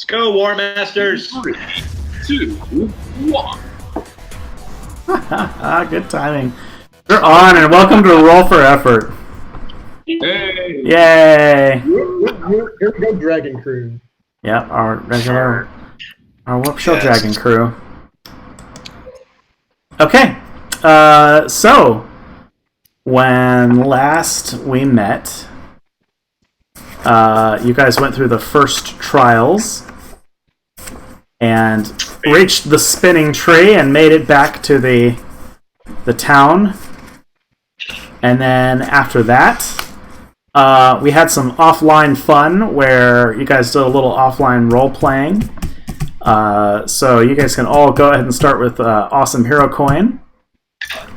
Let's go, War Masters. 3, 2, 1. Good timing. You're on, and welcome to Roll for Effort. Hey. Yay! Here we go, Dragon Crew. Yep, our Warpshell Yes. Dragon crew. Okay, so when last we met, you guys went through the first trials and reached the spinning tree and made it back to the town. And then after that, we had some offline fun where you guys did a little offline role playing. So you guys can all go ahead and start with Awesome Hero Coin.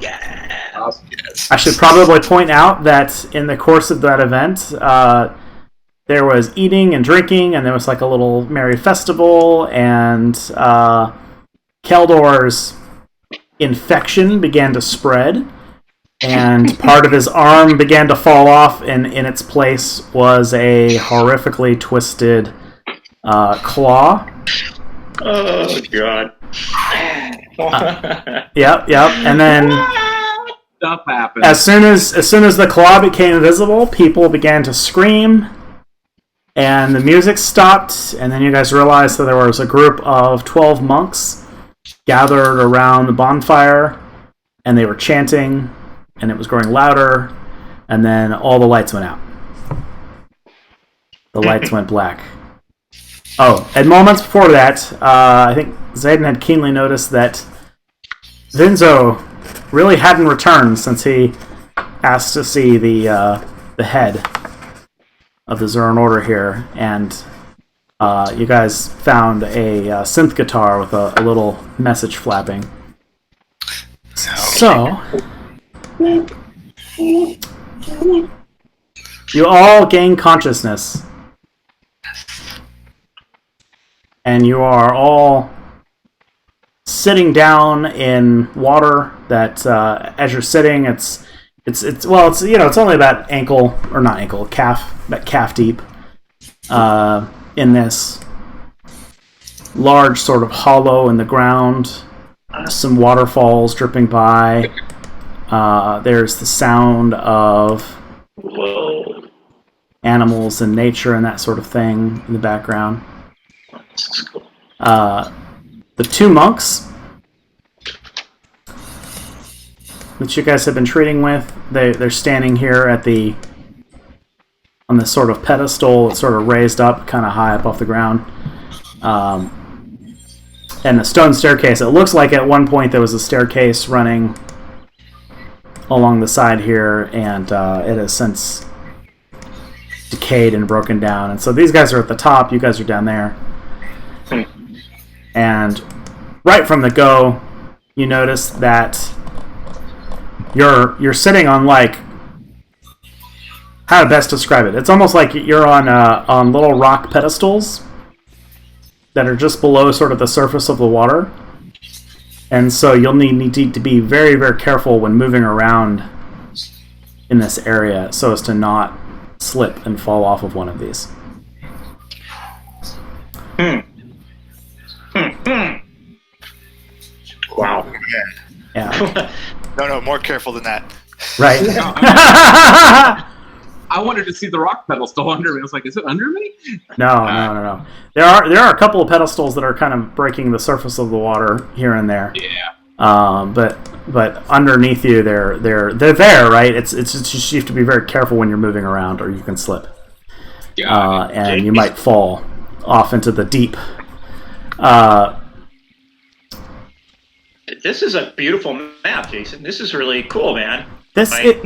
Yeah. Awesome. Yes. I should probably point out that in the course of that event, there was eating and drinking, and there was like a little merry festival, and Keldor's infection began to spread, and part of his arm began to fall off, and in its place was a horrifically twisted claw. Oh, God. Yep, and then Stuff happens. as soon as the claw became visible, people began to scream, and the music stopped, and then you guys realized that there was a group of 12 monks gathered around the bonfire, and they were chanting, and it was growing louder, and then all the lights went out. The lights went black. Oh, and moments before that, I think Zayden had keenly noticed that Vinzo really hadn't returned since he asked to see the head of the Zurin Order here, and you guys found a synth guitar with a little message flapping. So, you all gain consciousness, and you are all sitting down in water that, as you're sitting, it's only about calf deep, in this large sort of hollow in the ground. Some waterfalls dripping by. There's the sound of Whoa. animals and nature and that sort of thing in the background. This is cool. The two monks that you guys have been treating with, they're standing here on this sort of pedestal that's sort of raised up, kind of high up off the ground. And a stone staircase. It looks like at one point there was a staircase running along the side here, and it has since decayed and broken down. And so these guys are at the top, you guys are down there. And right from the go, you notice that you're sitting on, like, how to best describe it. It's almost like you're on little rock pedestals that are just below sort of the surface of the water. And so you'll need to be very, very careful when moving around in this area so as to not slip and fall off of one of these. Wow. Yeah. No, more careful than that. Right. I wanted to see the rock pedestal under me. I was like, is it under me? No. There are a couple of pedestals that are kind of breaking the surface of the water here and there. Yeah. But underneath you, they're there, right? It's just you have to be very careful when you're moving around, or you can slip, and you might fall off into the deep. This is a beautiful map, Jason. This is really cool, man. This Right? is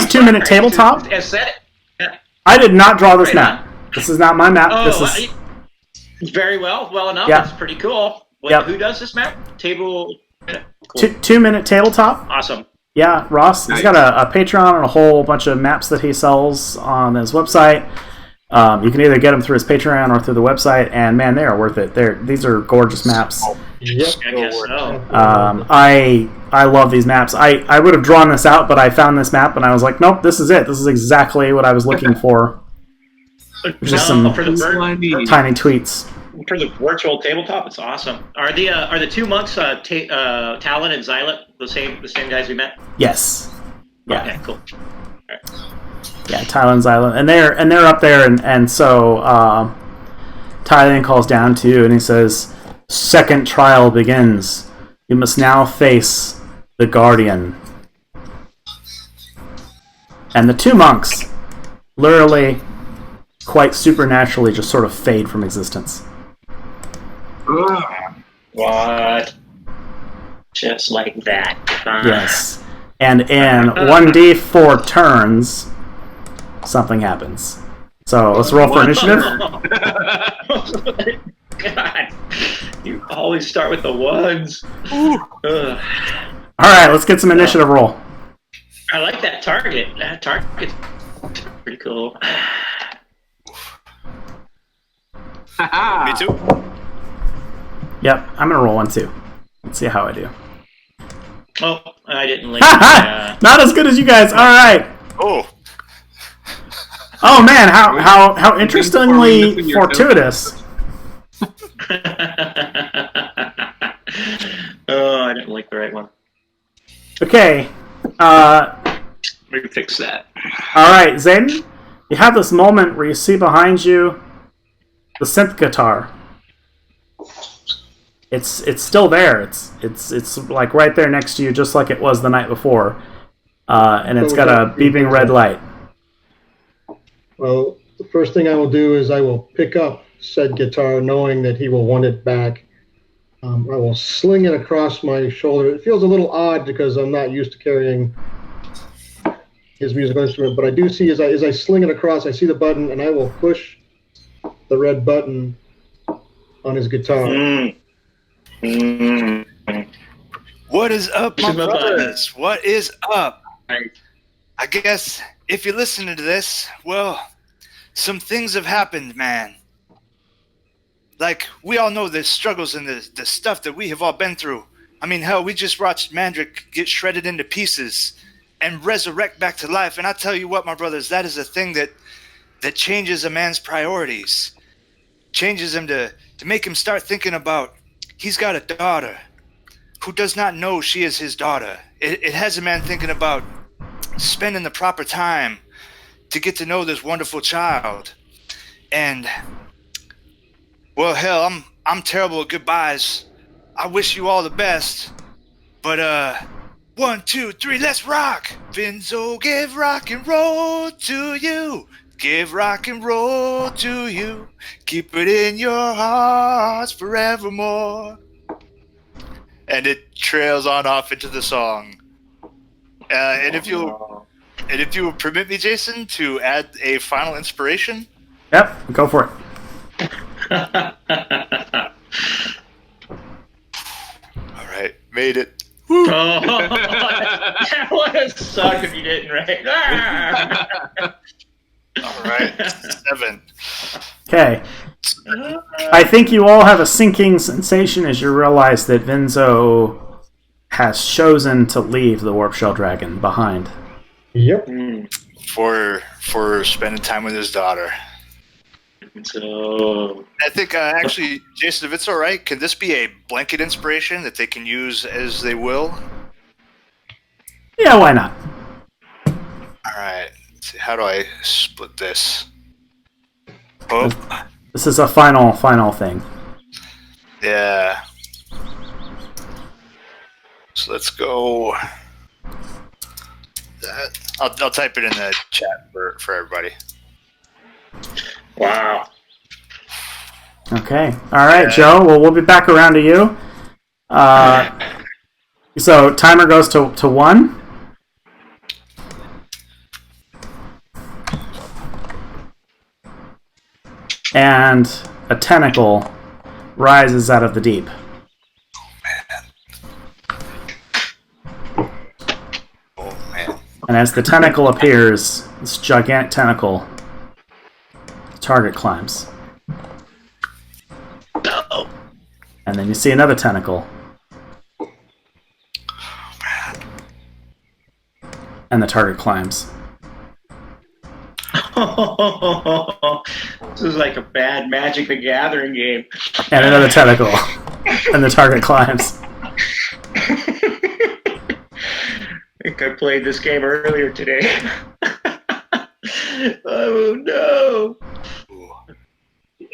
2-minute tabletop. As said it. Yeah. I did not draw this Right map. This is not my map. Oh, This is very well enough. Yeah. That's pretty cool. Wait, Yep. Who does this map? Cool. 2-minute tabletop. Awesome. Yeah, Ross. He's got a Patreon and a whole bunch of maps that he sells on his website. You can either get them through his Patreon or through the website, and man, they are worth it. These are gorgeous maps. Yep. I guess so. I love these maps. I would have drawn this out, but I found this map and I was like, nope, this is it. This is exactly what I was looking for Just some for the tiny tweets. for the virtual tabletop, it's awesome. Are the two monks Talon and Xylot the same guys we met? Yes. Yeah. Okay, cool. Yeah, Tylen's Island, and they're up there, and so Tylen calls down to you, and he says, "Second trial begins. You must now face the Guardian." And the two monks, literally, quite supernaturally, just sort of fade from existence. What? Just like that. Yes. And in 1d4 turns, something happens. So let's roll for initiative. God, you always start with the ones. All right, let's get some initiative roll. I like that target. That target's pretty cool. Me too. Yep, I'm gonna roll one too. Let's see how I do. Oh, I didn't link. Not as good as you guys. All right. Oh, Oh man, how interestingly fortuitous. Oh, I didn't link the right one. Okay. Maybe fix that. All right, Zayden, you have this moment where you see behind you the synth guitar. It's still there. It's like right there next to you, just like it was the night before, and it's got a beeping red light. Well, the first thing I will do is I will pick up said guitar, knowing that he will want it back. I will sling it across my shoulder. It feels a little odd because I'm not used to carrying his musical instrument, but I do see as I sling it across, I see the button, and I will push the red button on his guitar. what is up, my Push my brothers? What is up? Right. I guess if you're listening to this, well, some things have happened, man. Like, we all know the struggles and the stuff that we have all been through. I mean, hell, we just watched Mandrick get shredded into pieces and resurrect back to life. And I tell you what, my brothers, that is a thing that changes a man's priorities. Changes him to make him start thinking about, he's got a daughter who does not know she is his daughter. It has a man thinking about spending the proper time to get to know this wonderful child. And, well, hell, I'm terrible at goodbyes. I wish you all the best. But 1, 2, 3, let's rock. Vinzo, give rock and roll to you. Give rock and roll to you. Keep it in your hearts forevermore. And it trails on off into the song. And if you will permit me, Jason, to add a final inspiration. Yep, go for it. All right, made it. Oh, that would have sucked if you didn't, right? All right, 7. Okay. I think you all have a sinking sensation as you realize that Vinzo has chosen to leave the Warpshell Dragon behind. Yep. For spending time with his daughter. So, I think, actually, Jason, if it's all right, can this be a blanket inspiration that they can use as they will? Yeah, why not? All right. Let's see, how do I split this? Oh, This is a final thing. yeah. So let's go. That I'll type it in the chat for everybody. wow. Okay. All right, Joe. Well, we'll be back around to you. So timer goes to 1. And a tentacle rises out of the deep. Oh man. And as the tentacle appears, this gigantic tentacle, the target climbs. No. And then you see another tentacle. And the target climbs. This is like a bad Magic the Gathering game. And another tentacle. And the target climbs. I think I played this game earlier today. Oh no.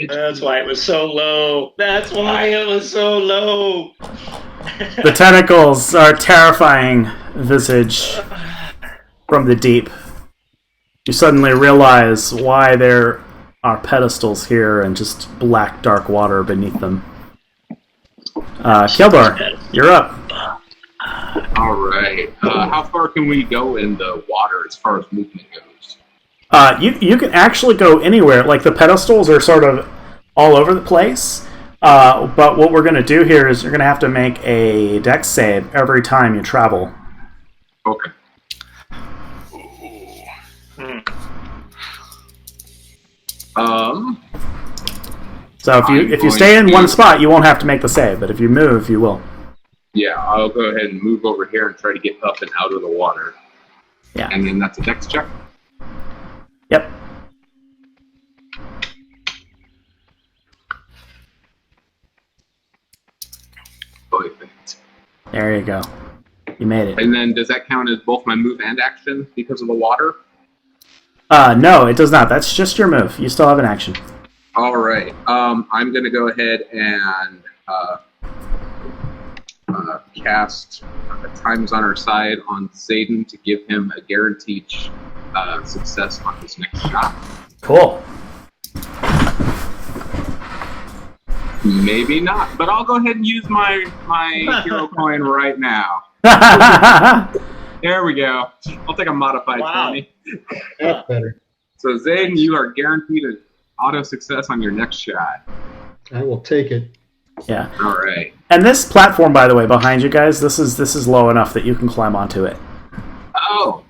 That's why it was so low. That's why it was so low. The tentacles are terrifying visage from the deep. You suddenly realize why there are pedestals here and just black, dark water beneath them. Keldor, you're up. All right. How far can we go in the water as far as movement goes? You can actually go anywhere. Like, the pedestals are sort of all over the place. But what we're going to do here is you're going to have to make a dex save every time you travel. Okay. So if you stay in one spot, you won't have to make the save. But if you move, you will. Yeah, I'll go ahead and move over here and try to get up and out of the water. Yeah. And then that's a dex check. Yep. Perfect. There you go. You made it. And then does that count as both my move and action because of the water? No, it does not. That's just your move. You still have an action. All right. I'm going to go ahead and cast Time is on our side on Zayden to give him a guaranteed success on his next shot. Cool. Maybe not, but I'll go ahead and use my hero coin right now. There we go. I'll take a modified 20. That's better. So Zayden, you are guaranteed an auto success on your next shot. I will take it. Yeah. All right. And this platform, by the way, behind you guys, this is low enough that you can climb onto it. Oh,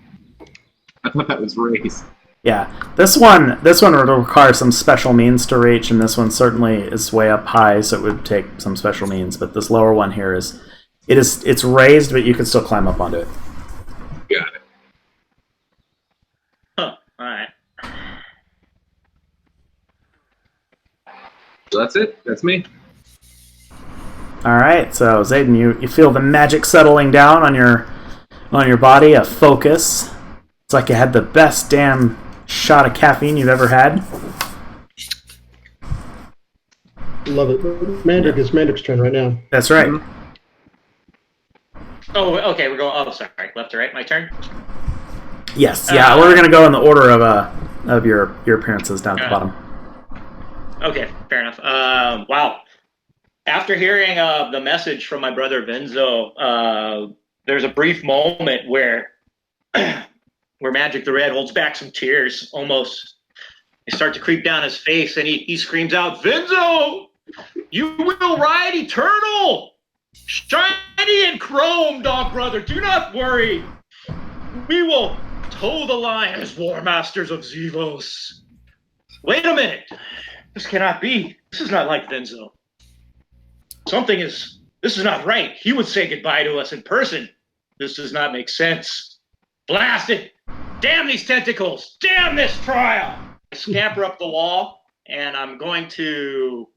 I thought that was raised. Yeah. This one would require some special means to reach, and this one certainly is way up high, so it would take some special means. But this lower one here it's raised, but you can still climb up onto it. Got it. Huh. All right. So that's it. That's me. All right. So Zayden, you feel the magic settling down on your body, a focus. It's like you had the best damn shot of caffeine you've ever had. Love it. Mandrick, it's Mandrick's turn right now. That's right. Mm-hmm. Oh, okay. We're going. Oh, sorry. Left to right. My turn. Yes. Yeah. We're gonna go in the order of your appearances down at the bottom. Okay, fair enough. Wow. After hearing the message from my brother Vinzo, there's a brief moment where Magic the Red holds back some tears. Almost, they start to creep down his face, and he screams out, "Vinzo, you will ride eternal, shiny and chrome, dog brother. Do not worry. We will toe the line as War Masters of Zevos." Wait a minute. This cannot be. This is not like Vinzo. This is not right. He would say goodbye to us in person. This does not make sense. Blast it. Damn these tentacles. Damn this trial. I scamper up the wall, and I'm going to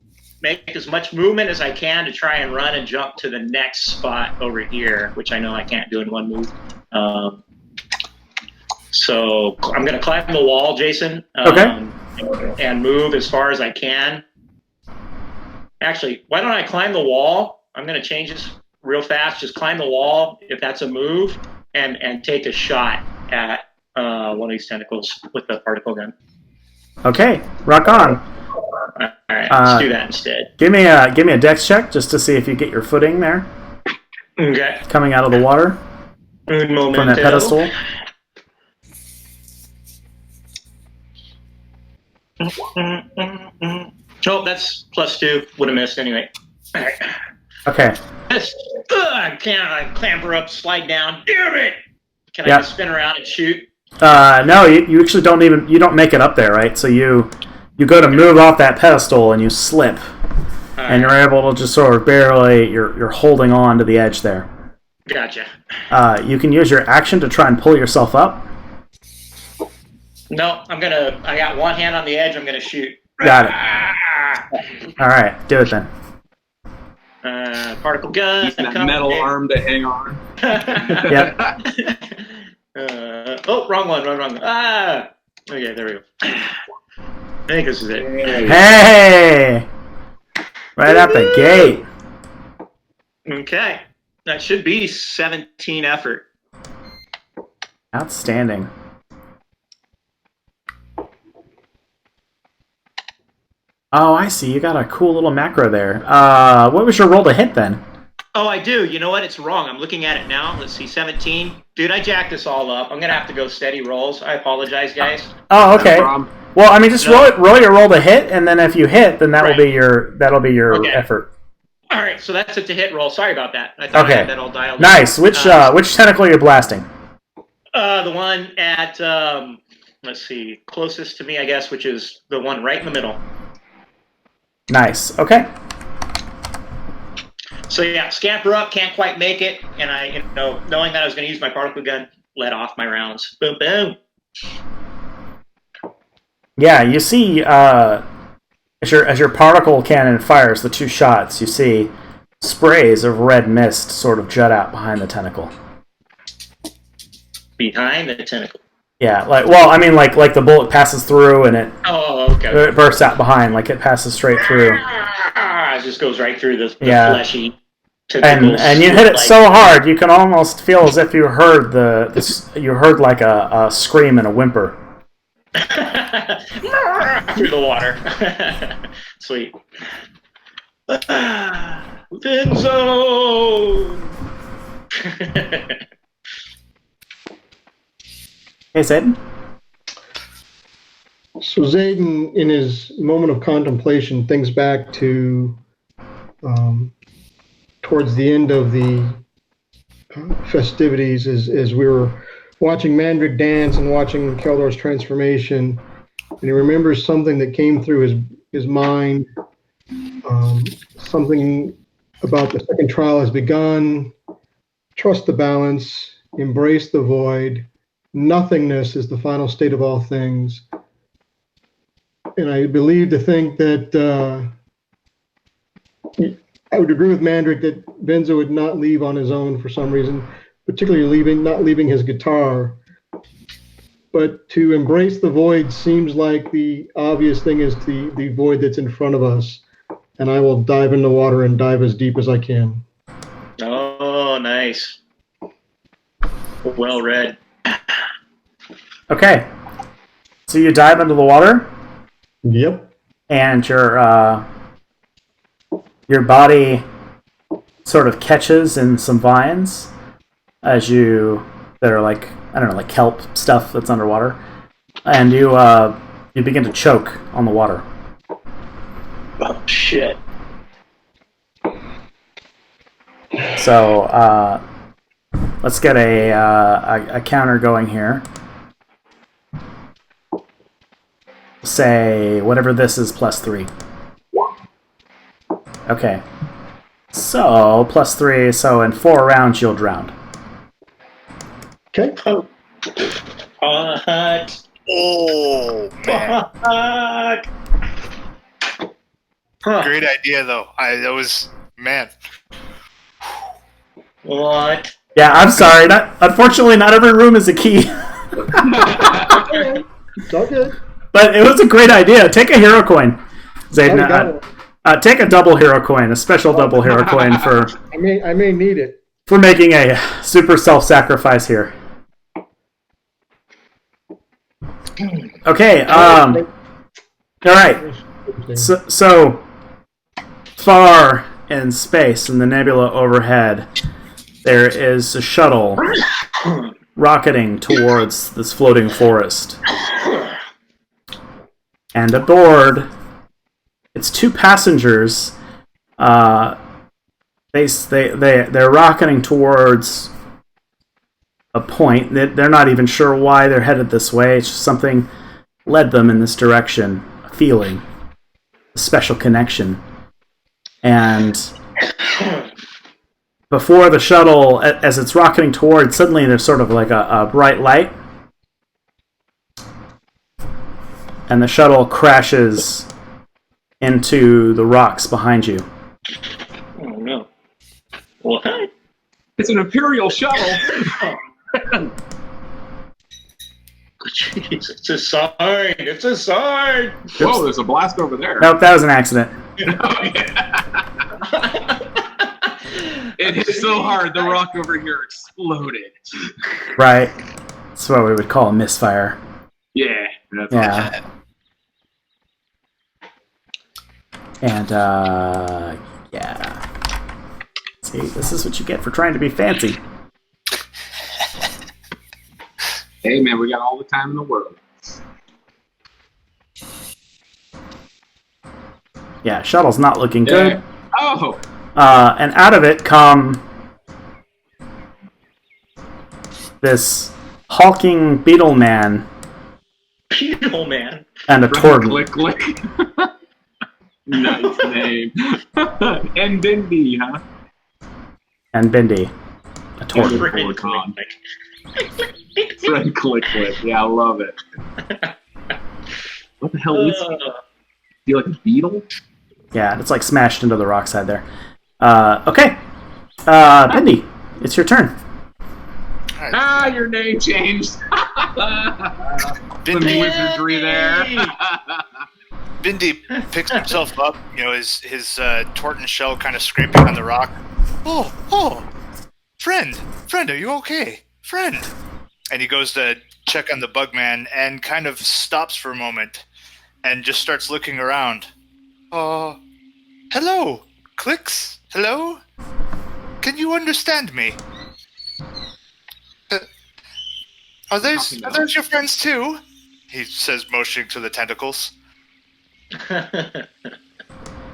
make as much movement as I can to try and run and jump to the next spot over here, which I know I can't do in one move. So I'm going to climb the wall, Jason. Okay. And move as far as I can. Actually, why don't I climb the wall? I'm going to change this real fast. Just climb the wall, if that's a move, and take a shot at one of these tentacles with the particle gun. Okay, rock on. All right, let's do that instead. Give me a dex check just to see if you get your footing there. Okay. Coming out of the water Un momento. from that pedestal. Oh, that's +2. Would have missed anyway. All right. Okay. I clamber up, slide down. Damn it! Can I just spin around and shoot? No, you actually don't make it up there, right? So you go to move off that pedestal and you slip, and you're able to just sort of barely you're holding on to the edge there. Gotcha. You can use your action to try and pull yourself up. No, I got one hand on the edge. I'm gonna shoot. Got it. All right, do it then. Particle gun. Using that metal arm to hang on. Yep. Wrong one. Okay, there we go. I think this is it. Hey! Right out the gate. Okay. That should be 17 effort. Outstanding. Oh, I see. You got a cool little macro there. What was your roll to hit then? Oh, I do. You know what? It's wrong. I'm looking at it now. Let's see. 17. Dude, I jacked this all up. I'm going to have to go steady rolls. I apologize, guys. Oh, okay. No problem. Well, I mean, just roll your roll to hit, and then if you hit, then that'll be your Okay. effort. All right, so that's a to hit roll. Sorry about that. I thought I had that all dialed in. Nice. Which tentacle are you blasting? The one at let's see, closest to me, I guess, which is the one right in the middle. Nice. Okay. So yeah, scamper up, can't quite make it, and I, knowing that I was going to use my particle gun, let off my rounds. Boom, boom. Yeah, you see, as your particle cannon fires the two shots, you see sprays of red mist sort of jut out behind the tentacle. Behind the tentacle. Yeah, like the bullet passes through and it okay. It bursts out behind, like it passes straight through. It just goes right through the fleshy tentacles. And you hit it so hard, you can almost feel as if you heard like a scream and a whimper. Through the water. Sweet. Vinzo! Hey, Zayden? So Zayden, in his moment of contemplation, thinks back to towards the end of the festivities as we were watching Mandrick dance and watching Keldor's transformation, and he remembers something that came through his mind, something about the second trial has begun, trust the balance, embrace the void, nothingness is the final state of all things. And I believe to think that I would agree with Mandrick that Benzo would not leave on his own for some reason, particularly not leaving his guitar. But to embrace the void seems like the obvious thing is the void that's in front of us. And I will dive in the water and dive as deep as I can. Oh, nice. Well read. Okay. So you dive into the water? Yep. And your body sort of catches in some vines that are like, I don't know, like kelp stuff that's underwater, and you begin to choke on the water. Oh shit! So let's get a counter going here. Say whatever this is +3. Okay. So +3. So in 4 rounds you'll drown. Okay. Oh, man. Great idea, though. That was, man. What? Yeah, I'm sorry. Unfortunately, not every room is a key. It's all good. But it was a great idea. Take a hero coin, Zayden. Take a double hero coin, a special double hero coin for. I may need it. For making a super self-sacrifice here. Okay. All right. So far in space, in the nebula overhead, there is a shuttle rocketing towards this floating forest. And aboard, it's 2 passengers. They're rocketing towards a point. They're not even sure why they're headed this way. It's just something led them in this direction. A feeling, a special connection. And before the shuttle, as it's rocketing towards, suddenly there's sort of like a bright light. and the shuttle crashes into the rocks behind you. Oh no! What? It's an Imperial shuttle. Jeez, it's a sign! It's a sign! Whoa, there's a blast over there. Nope, that was an accident. It hit so hard, the rock over here exploded. Right. That's what we would call a misfire. Yeah. That's Yeah. And, yeah. See, this is what you get for trying to be fancy. Hey, man, we got all the time in the world. Yeah, shuttle's not looking good. Yeah. Oh! And out of it come this hulking beetle man Beetle man. and a Torden. Click, click. Nice name. And Bindi, huh? And Bindi. A Torden. Friend Friend click, click. Yeah, I love it. What the hell is he? You like a beetle? Yeah, it's like smashed into the rock side there. Okay. Bindi, it's your turn. Ah, your name changed. Some Bindi. wizardry there. Bindi picks himself up, his tortoise shell kind of scraping on the rock. Oh, friend, are you okay? Friend. And he goes to check on the bug man and kind of stops for a moment and just starts looking around. Hello, Clicks? Hello? Can you understand me? Are those your friends too? He says, motioning to the tentacles.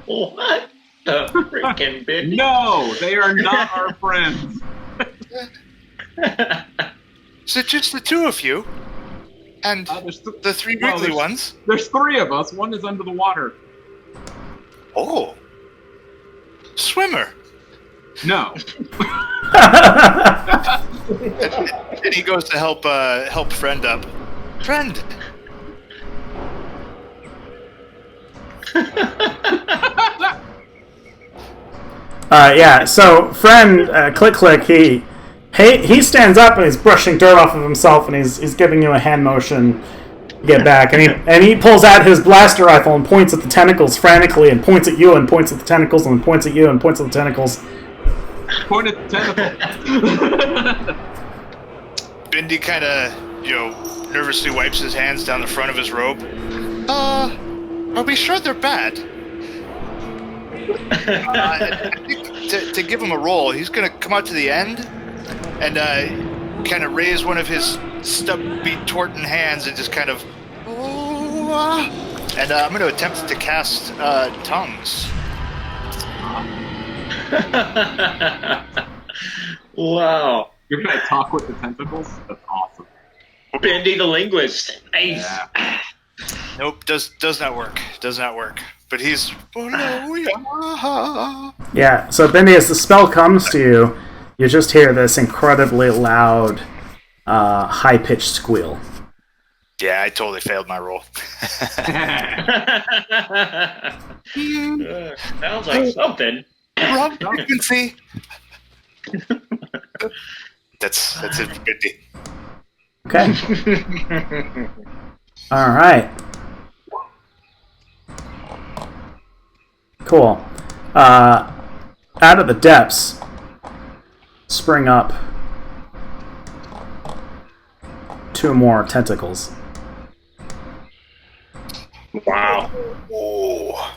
What the freaking bitch? No, they are not our friends. Is it just the two of you? And the three wiggly ones? There's three of us. One is under the water. Oh. Swimmer. No. And he goes to help friend up. Friend. Yeah, so friend Click Click, he stands up and he's brushing dirt off of himself and he's giving you a hand motion to get back, and he pulls out his blaster rifle and points at the tentacles frantically and points at you and points at the tentacles and points at you and points at the tentacles. Point at the tentacle. Bindi kind of, nervously wipes his hands down the front of his robe. Are we sure they're bad? I think to give him a roll, he's going to come out to the end and kind of raise one of his stubby Torton hands and just kind of... And I'm going to attempt to cast tongues. Wow. You're going to talk with the tentacles? That's awesome. Bindi the linguist. Nice. Yeah. Nope, does not work. Does not work. But he's... Yeah, so Bindi, as the spell comes to you, you just hear this incredibly loud, high-pitched squeal. Yeah, I totally failed my roll. Sounds like something. Rob frequency. That's it for Bindi. Okay. All right. Cool. Out of the depths spring up two more tentacles. Wow. Oh.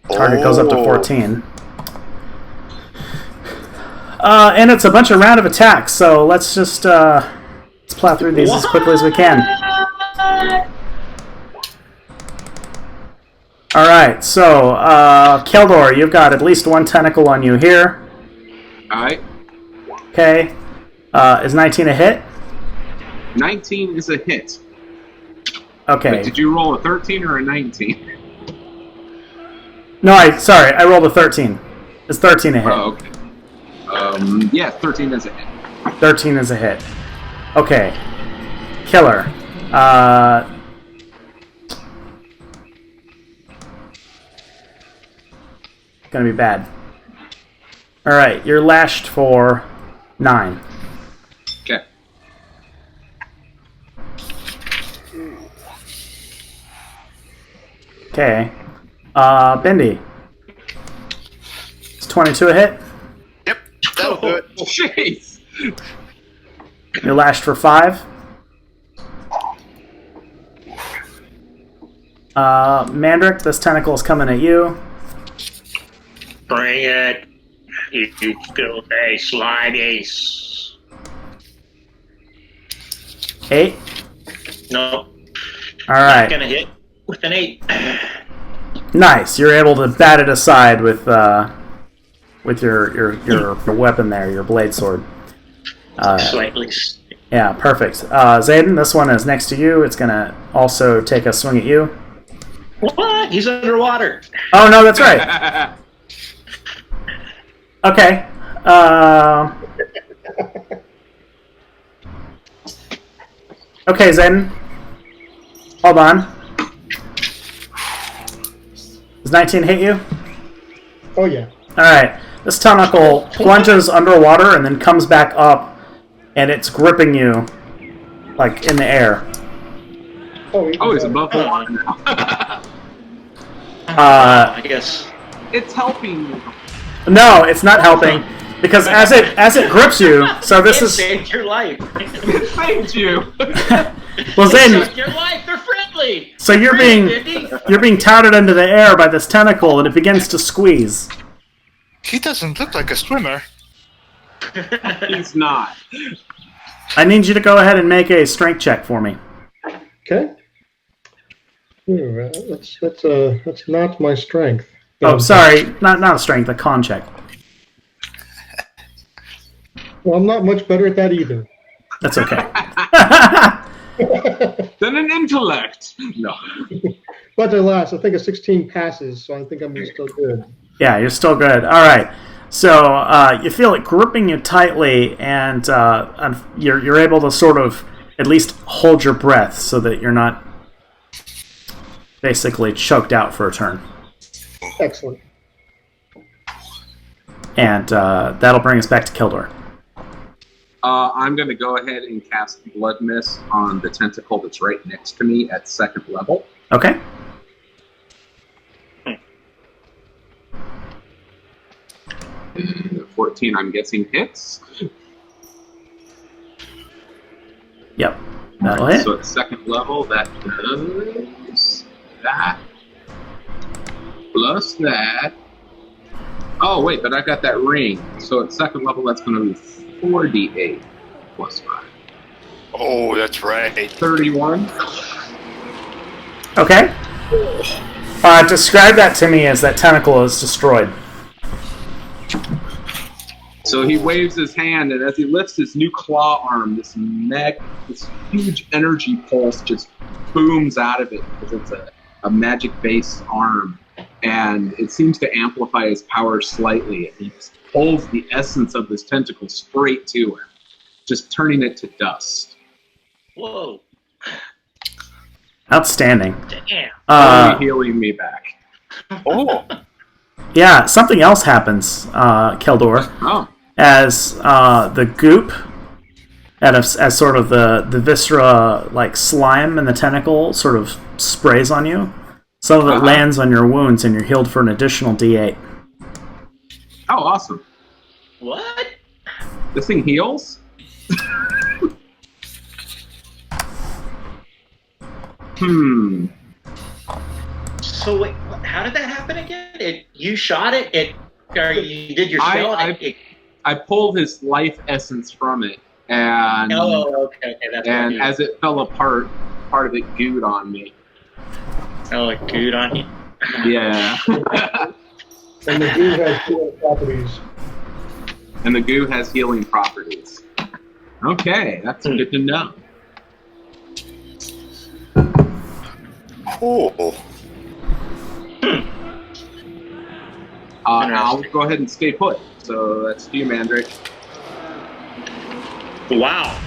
Target goes up to 14. And it's a bunch of round of attacks, so let's just let's plow through these as quickly as we can. Alright, so Keldor, you've got at least one tentacle on you here. Alright. Okay. Is 19 a hit? 19 is a hit. Okay. Wait, did you roll a 13 or a 19? No, I rolled a 13. Is 13 a hit? Oh, okay. Yeah, 13 is a hit. 13 is a hit. Okay. Killer. Gonna be bad. Alright, you're lashed for 9. Okay. Okay. Bendy. Is 22 a hit? Yep, that'll do it. Jeez. You're lashed for 5. Mandrick, this tentacle is coming at you. Bring it. You filthy slide ace. 8. No. Alright. Gonna hit with an 8. Nice. You're able to bat it aside with your weapon there, your blade sword. Slightly. Yeah, perfect. Zayden, this one is next to you. It's gonna also take a swing at you. What? He's underwater. Oh no, that's right. Okay. Okay, Zayden. Hold on. Does 19 hit you? Oh yeah. Alright. This tentacle plunges underwater and then comes back up, and it's gripping you, like, in the air. Oh, He's above the water now. I guess. It's helping you. No, it's not helping, because as it grips you, so this It is... saved your life. It saved you. Well, It Zayden, saved your life. They're friendly. so you're being touted into the air by this tentacle, and it begins to squeeze. He doesn't look like a swimmer. He's not. I need you to go ahead and make a strength check for me. Okay. That's not my strength. Oh, sorry, not a strength, a con check. Well, I'm not much better at that either. That's okay. Then an intellect. No. But alas, I think a 16 passes, so I think I'm still good. Yeah, you're still good. All right. So you feel it gripping you tightly, and you're able to sort of at least hold your breath so that you're not basically choked out for a turn. Excellent. And that'll bring us back to Kildor. I'm going to go ahead and cast Blood Mist on the tentacle that's right next to me at 2nd level. Okay. And 14, I'm guessing, hits. Yep. That'll hit. So at 2nd level, that does that. Plus that. Oh, wait, but I got that ring. So at 2nd level, that's going to be 4d8 plus 5. Oh, that's right. 31. Okay. Describe that to me as that tentacle is destroyed. So he waves his hand, and as he lifts his new claw arm, this huge energy pulse just booms out of it because it's a magic-based arm, and it seems to amplify his power slightly. And he just pulls the essence of this tentacle straight to him, just turning it to dust. Whoa. Outstanding. Damn. Healing me back. Oh. Yeah, something else happens, Keldor. Oh. As the goop, as sort of the viscera, like slime in the tentacle, sort of sprays on you. Some of it lands on your wounds, and you're healed for an additional D8. Oh, awesome. What? This thing heals? So wait, how did that happen again? You shot it, or you did your spell? I pulled his life essence from it, and okay, that's and as it fell apart, part of it gooed on me. Oh, it gooed on you. Yeah. And the goo has healing properties. And the goo has healing properties. Okay, that's good to know. Oh. I'll go ahead and stay put. So that's you, Mandrake. Wow.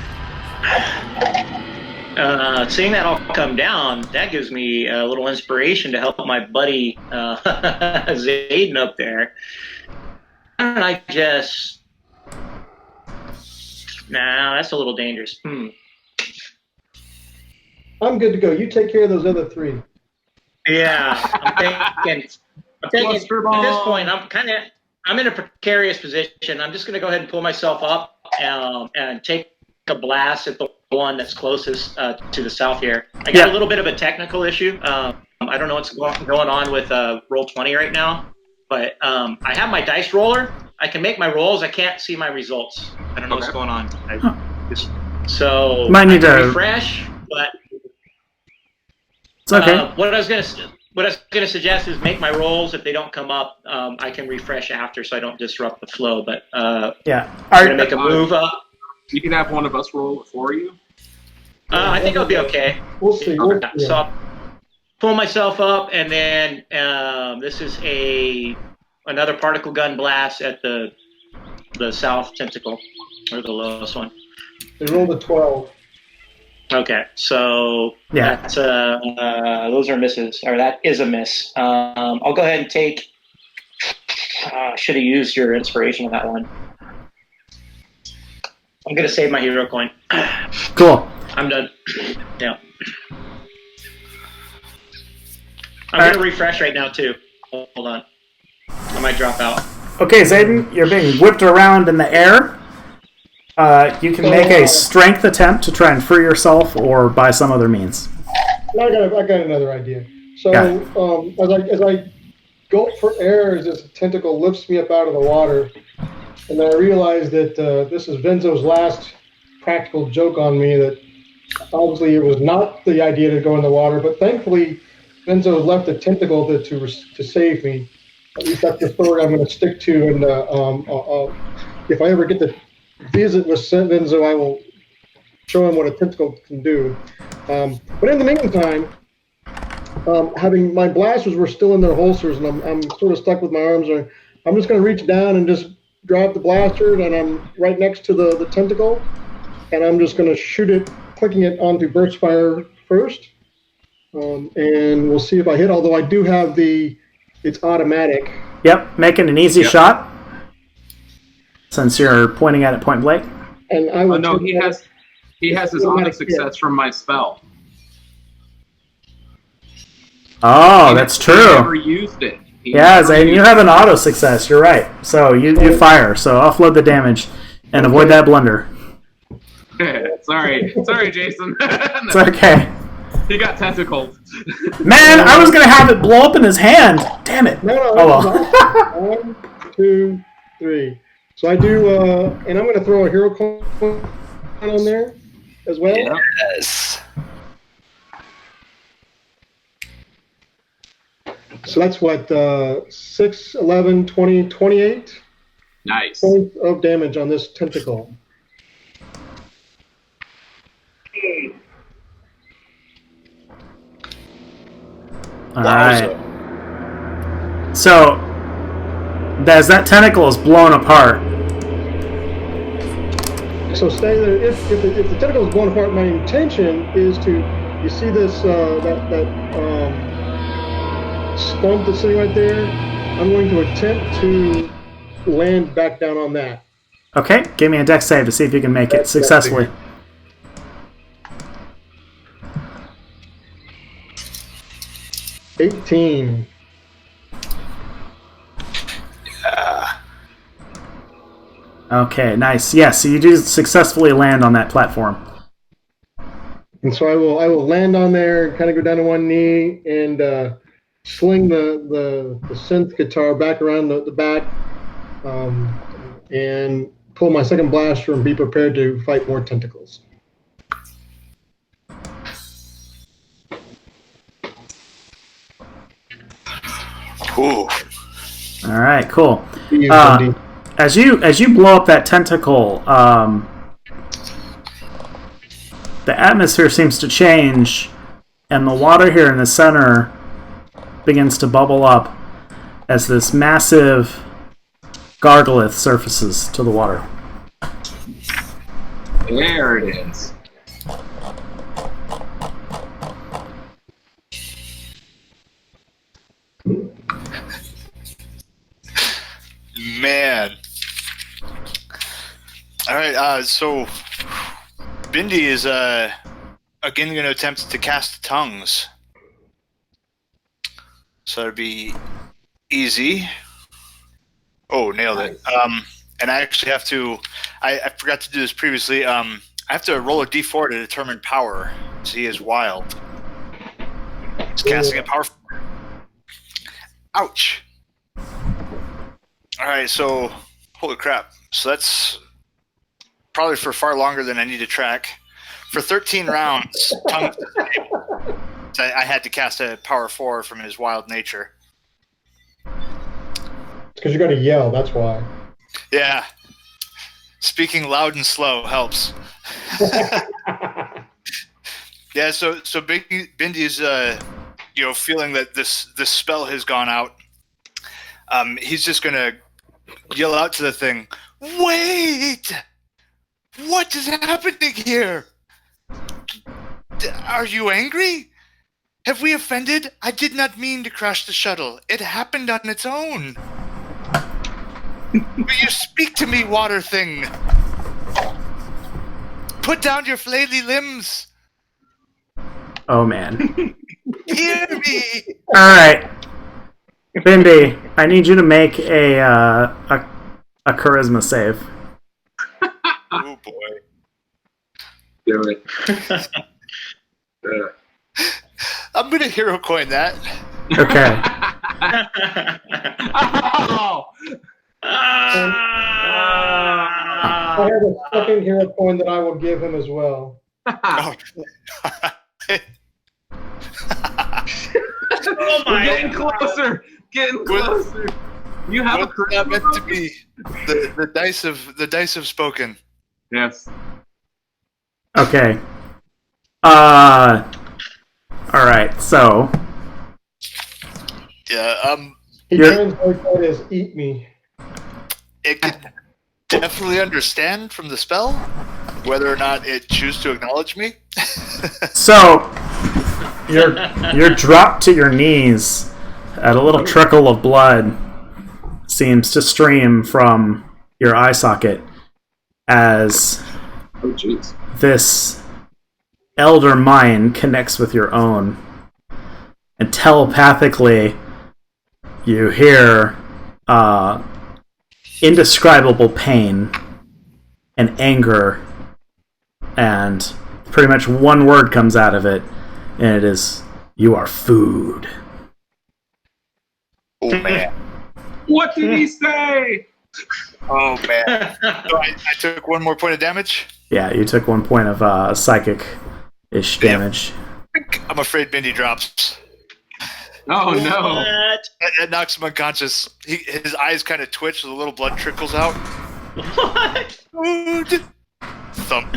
seeing that all come down, that gives me a little inspiration to help my buddy Zayden up there. And I just... Nah, that's a little dangerous. I'm good to go. You take care of those other three. Yeah, I'm thinking at this point, I'm in a precarious position. I'm just going to go ahead and pull myself up and take a blast at the one that's closest to the south here. I got a little bit of a technical issue. I don't know what's going on with Roll20 right now, but I have my dice roller. I can make my rolls. I can't see my results. I don't know what's going on. Might need to refresh, but it's okay. What I was gonna suggest is make my rolls. If they don't come up, I can refresh after, so I don't disrupt the flow. But I'm gonna make a move up. You can have one of us roll it for you. I think I'll be okay. We'll see. Okay. So I'll pull myself up, and then this is another particle gun blast at the south tentacle, or the lowest one. They rolled a 12. Okay, so that's those are misses, or that is a miss. I'll go ahead and take. Should have used your inspiration on that one. I'm gonna save my hero coin. Cool. I'm done. Yeah. I'm gonna refresh right now too. Hold on. I might drop out. Okay, Zayden, you're being whipped around in the air. You can make a strength attempt to try and free yourself, or by some other means. I got another idea. So as I go for air, as this tentacle lifts me up out of the water, and then I realize that this is Venzo's last practical joke on me. That obviously it was not the idea to go in the water, but thankfully Venzo left a tentacle to save me. At least that's the story I'm going to stick to. And if I ever get to visit with Venzo, I will show him what a tentacle can do. But in the meantime, having my blasters were still in their holsters, and I'm sort of stuck with my arms. I'm just going to reach down and just grab the blaster, and I'm right next to the tentacle, and I'm just going to shoot it, clicking it onto burst fire first, and we'll see if I hit. Although I do have it's automatic. Yep, making an easy shot. Since you're pointing at it point blank. And I will. No, he has his auto success from my spell. Oh, that's true. He never used it. Zayden, you have an auto success. You're right. So you fire. So offload the damage and avoid that blunder. Sorry, Jason. It's okay. He got tentacles. Man, I was gonna have it blow up in his hand. Damn it. No. Oh well. 1, 2, 3. So I do, and I'm going to throw a hero coin on there as well. Yes. So that's what, 6, 11, 20, 28 Nice. points of damage on this tentacle. All right. So, as that tentacle is blown apart. So stay there. If the tentacle is blown apart, my intention is to, you see this that stump that's sitting right there. I'm going to attempt to land back down on that. Okay, give me a dex save to see if you can make it successfully. That's 18. Okay, nice. Yes, so you do successfully land on that platform. And so I will land on there and kind of go down to one knee and sling the synth guitar back around the back and pull my second blaster and be prepared to fight more tentacles. Ooh. All right, cool. As you blow up that tentacle, the atmosphere seems to change, and the water here in the center begins to bubble up as this massive gargolith surfaces to the water. There it is. Man. All right, so Bindi is again going to attempt to cast tongues. So it'd be easy. Oh, nailed it. And I actually have to. I forgot to do this previously. I have to roll a d4 to determine power. So he is wild. He's casting a power 4. Ouch. All right, so holy crap. So that's probably for far longer than I need to track. For 13 rounds, tongues disabled. So I had to cast a power 4 from his wild nature. Because you're going to yell, that's why. Yeah. Speaking loud and slow helps. Yeah, so Bindi is feeling that this spell has gone out. He's just gonna yell out to the thing, "Wait! What is happening here? Are you angry? Have we offended? I did not mean to crash the shuttle. It happened on its own. Will you speak to me, water thing? Put down your flaily limbs. Oh man. Hear me." All right, Bindi, I need you to make a charisma save. Oh boy. Do it. I'm gonna hero coin that. Okay. Oh! I have a second hero coin that I will give him as well. Oh. Oh We're my getting God. closer. Getting closer. You have a What's that meant to charisma? be? The dice have spoken. Yes. Okay. All right. So Yeah. He You're- translates that as "eat me." It could definitely understand from the spell whether or not it chooses to acknowledge me. So you're dropped to your knees, and a little trickle of blood seems to stream from your eye socket as Oh, jeez. this elder mind connects with your own, and telepathically you hear indescribable pain and anger, and pretty much one word comes out of it, and it is, "You are food." Oh man. What did he say? Oh man. So I took one more point of damage. Yeah, you took 1 point of psychic-ish damage. I'm afraid Bindi drops. Oh, no. What? It knocks him unconscious. His eyes kind of twitch, a little blood trickles out. What? Food. Thump.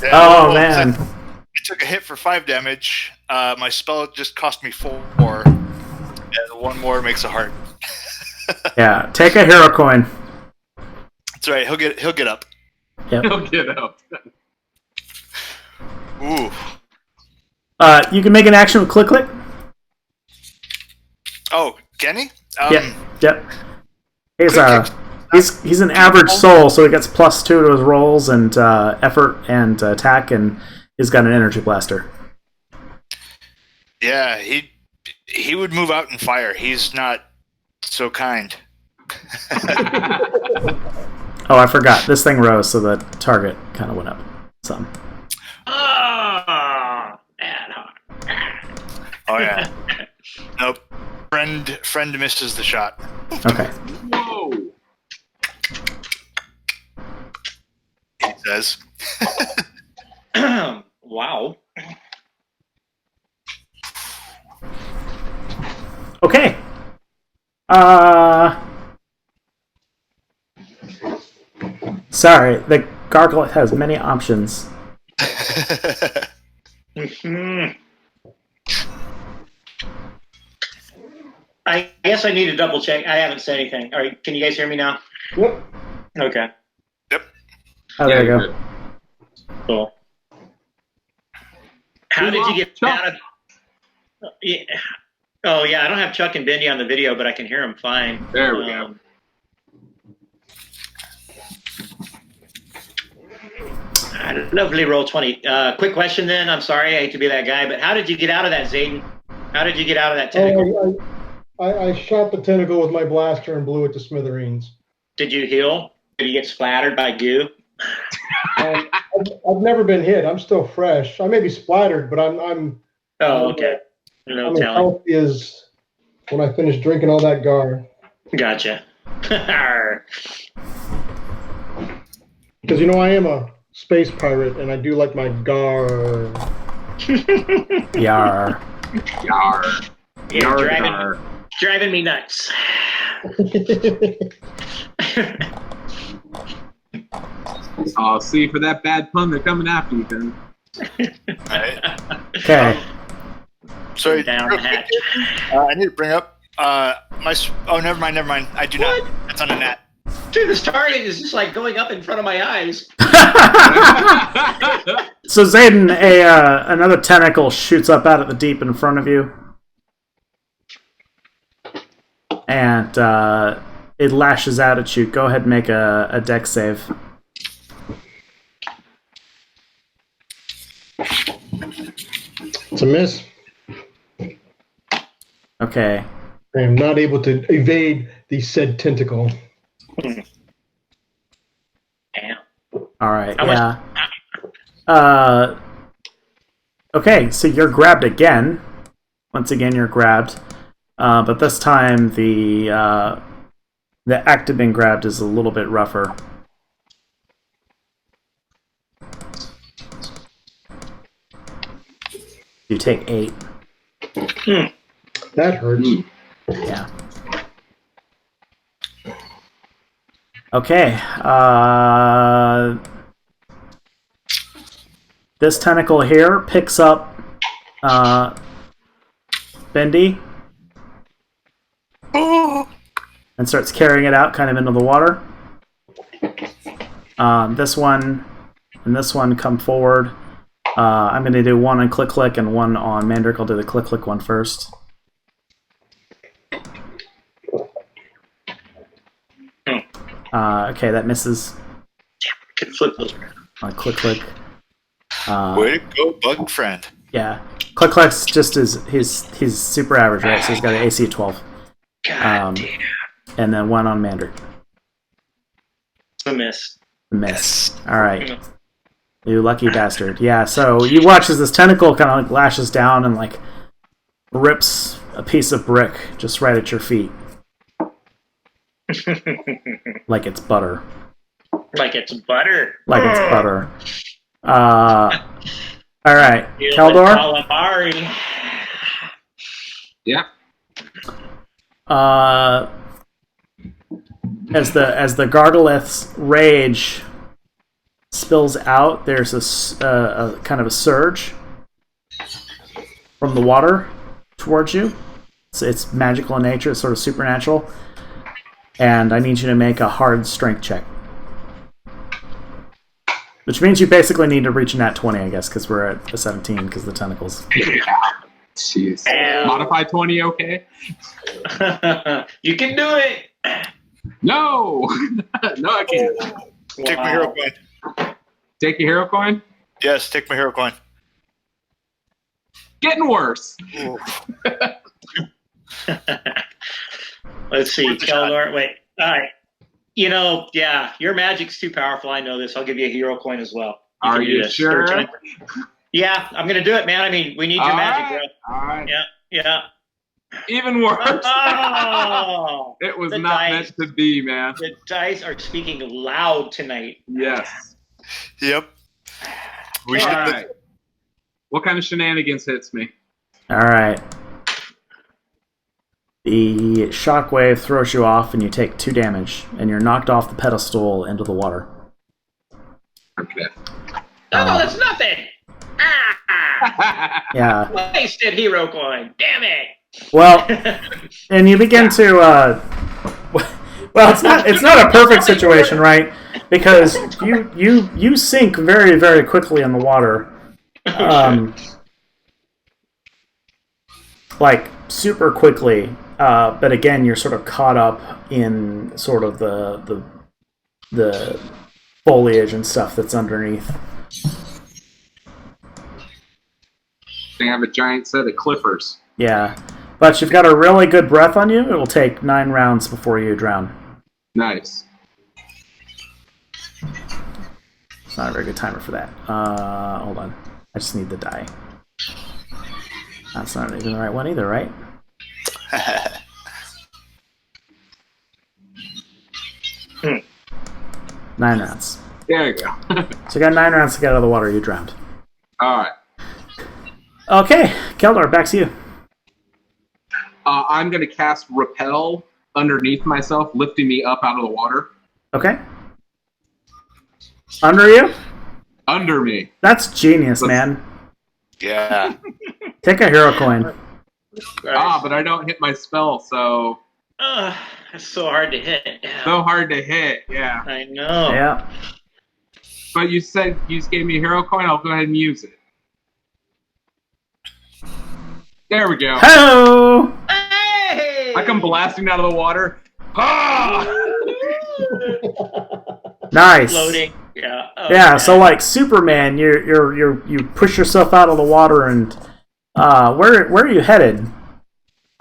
Yeah, Oh, well, man. I took a hit for 5 damage. My spell just cost me 4, and one more makes a heart. Yeah, take a hero coin. That's right. He'll get up. Yep. He'll get up. Ooh. You can make an action with click. Oh, Kenny? Yep. He's Quick he's an average soul, so he gets +2 to his rolls and effort and attack, and he's got an energy blaster. Yeah, he would move out and fire. He's not so kind. Oh, I forgot. This thing rose, so the target kind of went up some. Oh, man. Oh yeah. Nope. Friend misses the shot. Okay. Whoa. He says. Wow. Okay. Sorry, the gargoyle has many options. Mhm. I guess I need to double check. I haven't said anything. All right, can you guys hear me now? Yep. Okay, Oh, there you you're go. good. cool. How did you get out of? Yeah. Oh yeah, I don't have Chuck and Bendy on the video, but I can hear them fine. There we go. Lovely roll 20. Quick question then. I'm sorry, I hate to be that guy, but how did you get out of that, Zayden? How did you get out of that tentacle? I shot the tentacle with my blaster and blew it to smithereens. Did you heal? Did you get splattered by goo? I've never been hit. I'm still fresh. I may be splattered, but I'm Oh, okay. No I'm as telling. healthy as when I finished drinking all that gar. Gotcha. Because I am a space pirate, and I do like my gar. Yar. Yar. Yeah, driving me nuts. Oh, see, for that bad pun, they're coming after you, then. Okay. Sorry, Down real the hatch. quick, I need to bring up oh, never mind. I do not. That's on a net. Dude, this target is just like going up in front of my eyes. So Zayden, another tentacle shoots up out of the deep in front of you, and it lashes out at you. Go ahead and make a dex save. It's a miss. Okay. I am not able to evade the said tentacle. Damn. All right. How Yeah. Okay, so you're grabbed again. Once again, you're grabbed, but this time the act of being grabbed is a little bit rougher. You take 8. That hurts. Yeah. Okay. This tentacle here picks up Bendy and starts carrying it out kind of into the water. This one and this one come forward. I'm going to do one on Click Click and one on Mandrake. I'll do the Click Click one first. Okay, that misses. Can flip those around. Click Click. Way to go, bug friend. Yeah, Click Click's just he's super average, right? So he's got an AC 12. God damn. And then one on Mandrake. It's a miss. Miss. All right. You lucky bastard. Yeah, so you watch as this tentacle kind of like lashes down and like rips a piece of brick just right at your feet. Like it's butter. Like it's butter. Like it's butter. All right. Keldor? Calamari. Yeah. As the Gargalith's rage spills out, there's a kind of a surge from the water towards you. It's magical in nature, it's sort of supernatural. And I need you to make a hard strength check. Which means you basically need to reach a nat 20, I guess, because we're at a 17 because of the tentacles. Jeez. Ow. Modify 20, okay? You can do it. No! No, I can't. Take my hero coin. Take your hero coin? Yes, take my hero coin. Getting worse. Let's see, Worth a shot. Keldor. Wait. All right. Yeah, your magic's too powerful. I know this. I'll give you a hero coin as well. Are can do you this. sure? Yeah, I'm gonna do it, man. I mean, we need your magic, bro. All right. Yeah. Even worse. Oh, It was the not dice. meant to be, man. The dice are speaking loud tonight. Yes. Yep. We All should. right. What kind of shenanigans hits me? All right. The shockwave throws you off, and you take 2 damage, and you're knocked off the pedestal into the water. Okay. Oh, that's nothing. Ah, Yeah. wasted hero coin. Damn it. Well, and you begin to. Well, it's not a perfect situation, right? Because you sink very, very quickly in the water. Like super quickly, but again, you're sort of caught up in sort of the foliage and stuff that's underneath. They have a giant set of clippers. Yeah, but you've got a really good breath on you. It will take 9 rounds before you drown. Nice. It's not a very good timer for that. Hold on. I just need the die. That's not even the right one either, right? 9 rounds. There you go. So you got 9 rounds to get out of the water. You drowned. All right. Okay, Keldor, back to you. I'm going to cast Repel underneath myself, lifting me up out of the water. Okay. Under you? Under me. That's genius, man. Yeah. Take a hero coin. But I don't hit my spell, so... It's so hard to hit. So hard to hit, yeah. I know. Yeah. But you said you just gave me a hero coin, I'll go ahead and use it. There we go. Hello. Hey! I come blasting out of the water. Ah! Nice. Floating. Yeah. Oh, Yeah. So like Superman, you push yourself out of the water, and where are you headed?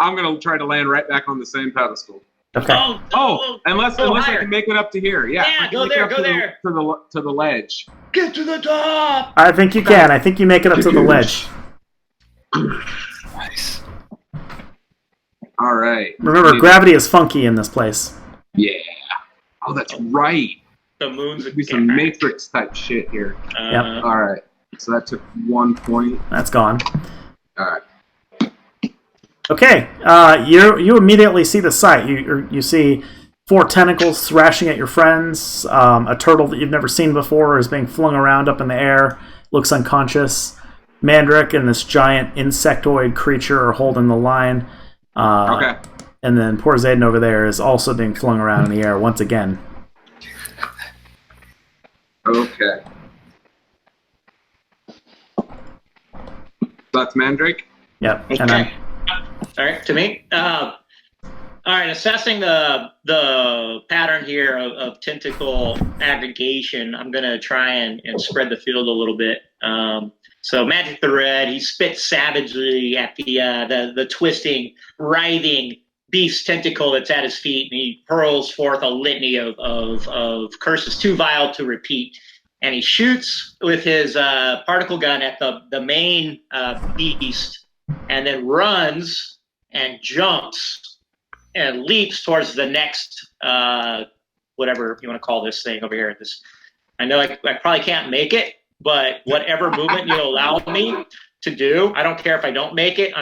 I'm gonna try to land right back on the same pedestal. Okay. Unless I can make it up to here. Yeah, Yeah, I can go make it there, up go to there. to the ledge. Get to the top. I think you can. I think you make it up to the ledge. Nice. All right. Remember, gravity is funky in this place. Yeah. Oh, that's right. The moon's a Be some Matrix type shit here. Yep. All right. So that took 1 point. That's gone. All right. Okay, you immediately see the sight. You see 4 tentacles thrashing at your friends. A turtle that you've never seen before is being flung around up in the air. Looks unconscious. Mandrick and this giant insectoid creature are holding the line. Okay. And then poor Zayden over there is also being flung around in the air once again. Okay. That's Mandrake? Yep. Okay. And then, All right, to me. All right, assessing the pattern here of tentacle aggregation, I'm going to try and spread the field a little bit. So Magic the Red, he spits savagely at the twisting, writhing beast tentacle that's at his feet, and he hurls forth a litany of curses too vile to repeat. And he shoots with his particle gun at the main beast, and then runs and jumps and leaps towards the next whatever you want to call this thing over here. I know I probably can't make it, but whatever movement you allow me to do, I don't care if I don't make it.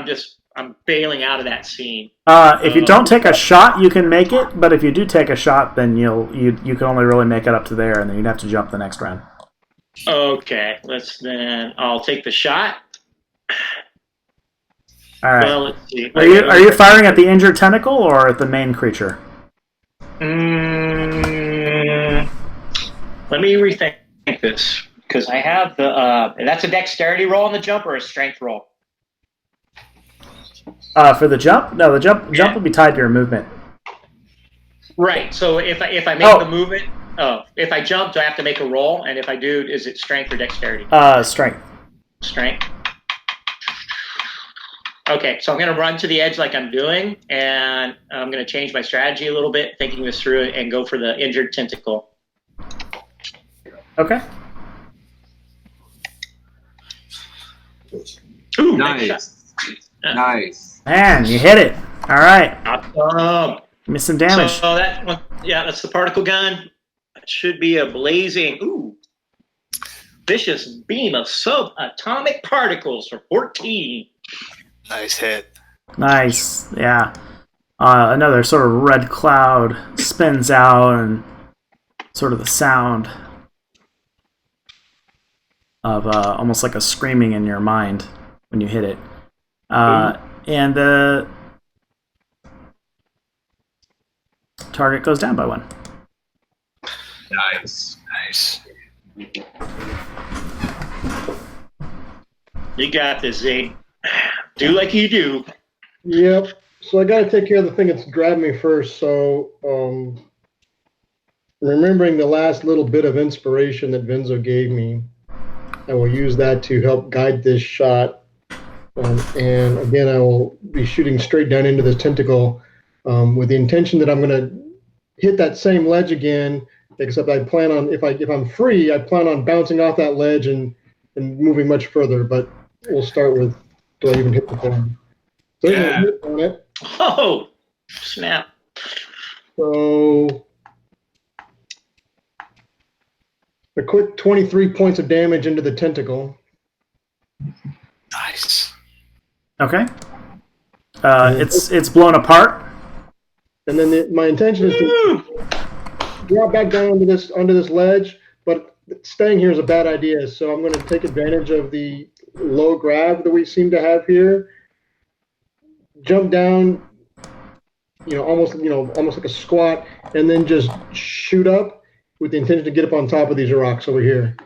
I'm bailing out of that scene. if you don't take a shot, you can make it. But if you do take a shot, then you can only really make it up to there, and then you'd have to jump the next round. Okay, I'll take the shot. All right. Well, let's see. Are you firing at the injured tentacle or at the main creature? Let me rethink this, because I have that's a dexterity roll on the jump or a strength roll? For the jump? No, the jump will be tied to your movement. Right. So if I make the movement, if I jump, do I have to make a roll? And if I do, is it strength or dexterity? Strength. Strength. Okay, so I'm going to run to the edge like I'm doing, and I'm going to change my strategy a little bit, thinking this through, and go for the injured tentacle. Okay. Ooh, Nice. Nice. Man, you hit it. All right. Awesome. Give me some damage. So that one, that's the particle gun. That should be a blazing, vicious beam of subatomic particles for 14. Nice hit. Nice. Yeah. Another sort of red cloud spins out, and sort of the sound of almost like a screaming in your mind when you hit it. And the target goes down by 1. Nice. Nice. You got this, Z. Do like you do. Yep. So I got to take care of the thing that's grabbed me first. So remembering the last little bit of inspiration that Vinzo gave me, I will use that to help guide this shot. And again, I will be shooting straight down into this tentacle with the intention that I'm going to hit that same ledge again. Except I plan on, if I'm free, I plan on bouncing off that ledge and moving much further. But we'll start with, do I even hit the thing? So there's a hit on it. Oh, snap. So a quick 23 points of damage into the tentacle. Nice. Okay. It's blown apart. And then my intention is to drop back down onto this ledge, but staying here is a bad idea. So I'm going to take advantage of the low grab that we seem to have here. Jump down, almost like a squat, and then just shoot up with the intention to get up on top of these rocks over here,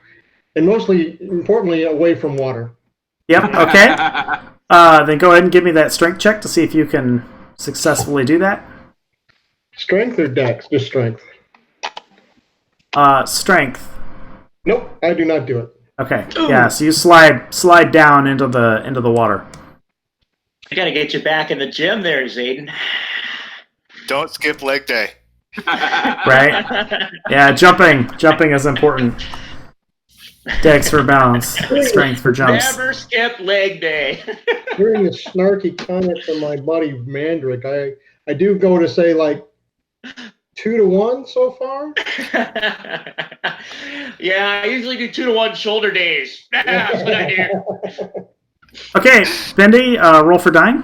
and mostly importantly away from water. Yep. Okay. Then go ahead and give me that strength check to see if you can successfully do that. Strength or dex? Just strength. Strength. Nope, I do not do it. Okay. Yeah. So you slide down into the water. I gotta get you back in the gym there, Zayden. Don't skip leg day. Right? Yeah, jumping is important. Dex for balance, strength for jumps. Never skip leg day. Hearing the snarky comment from my buddy Mandrick, I do go to say like 2-1 so far. Yeah, I usually do 2-1 shoulder days. That's what I do. Okay, Bendy, roll for dying.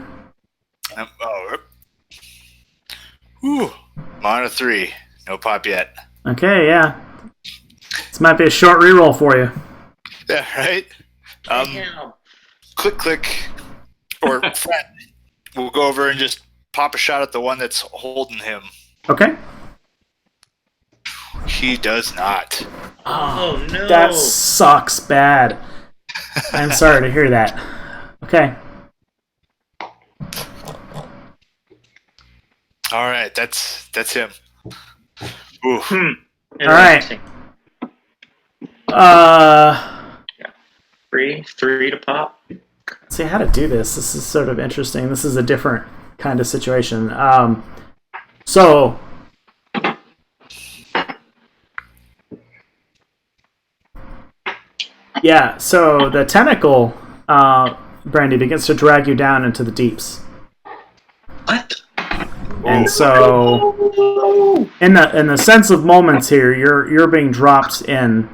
Whew. I'm on a 3. No pop yet. Okay, yeah. This might be a short reroll for you. Yeah, right? Click, or Fred will go over and just pop a shot at the one that's holding him. Okay. He does not. Oh, no. That sucks bad. I'm sorry to hear that. Okay. All right, that's him. Ooh. All right. Three to pop. See how to do this. This is sort of interesting. This is a different kind of situation. So yeah, so the tentacle, Brandy, begins to drag you down into the deeps. What? And so, in the sense of moments here, you're being dropped in,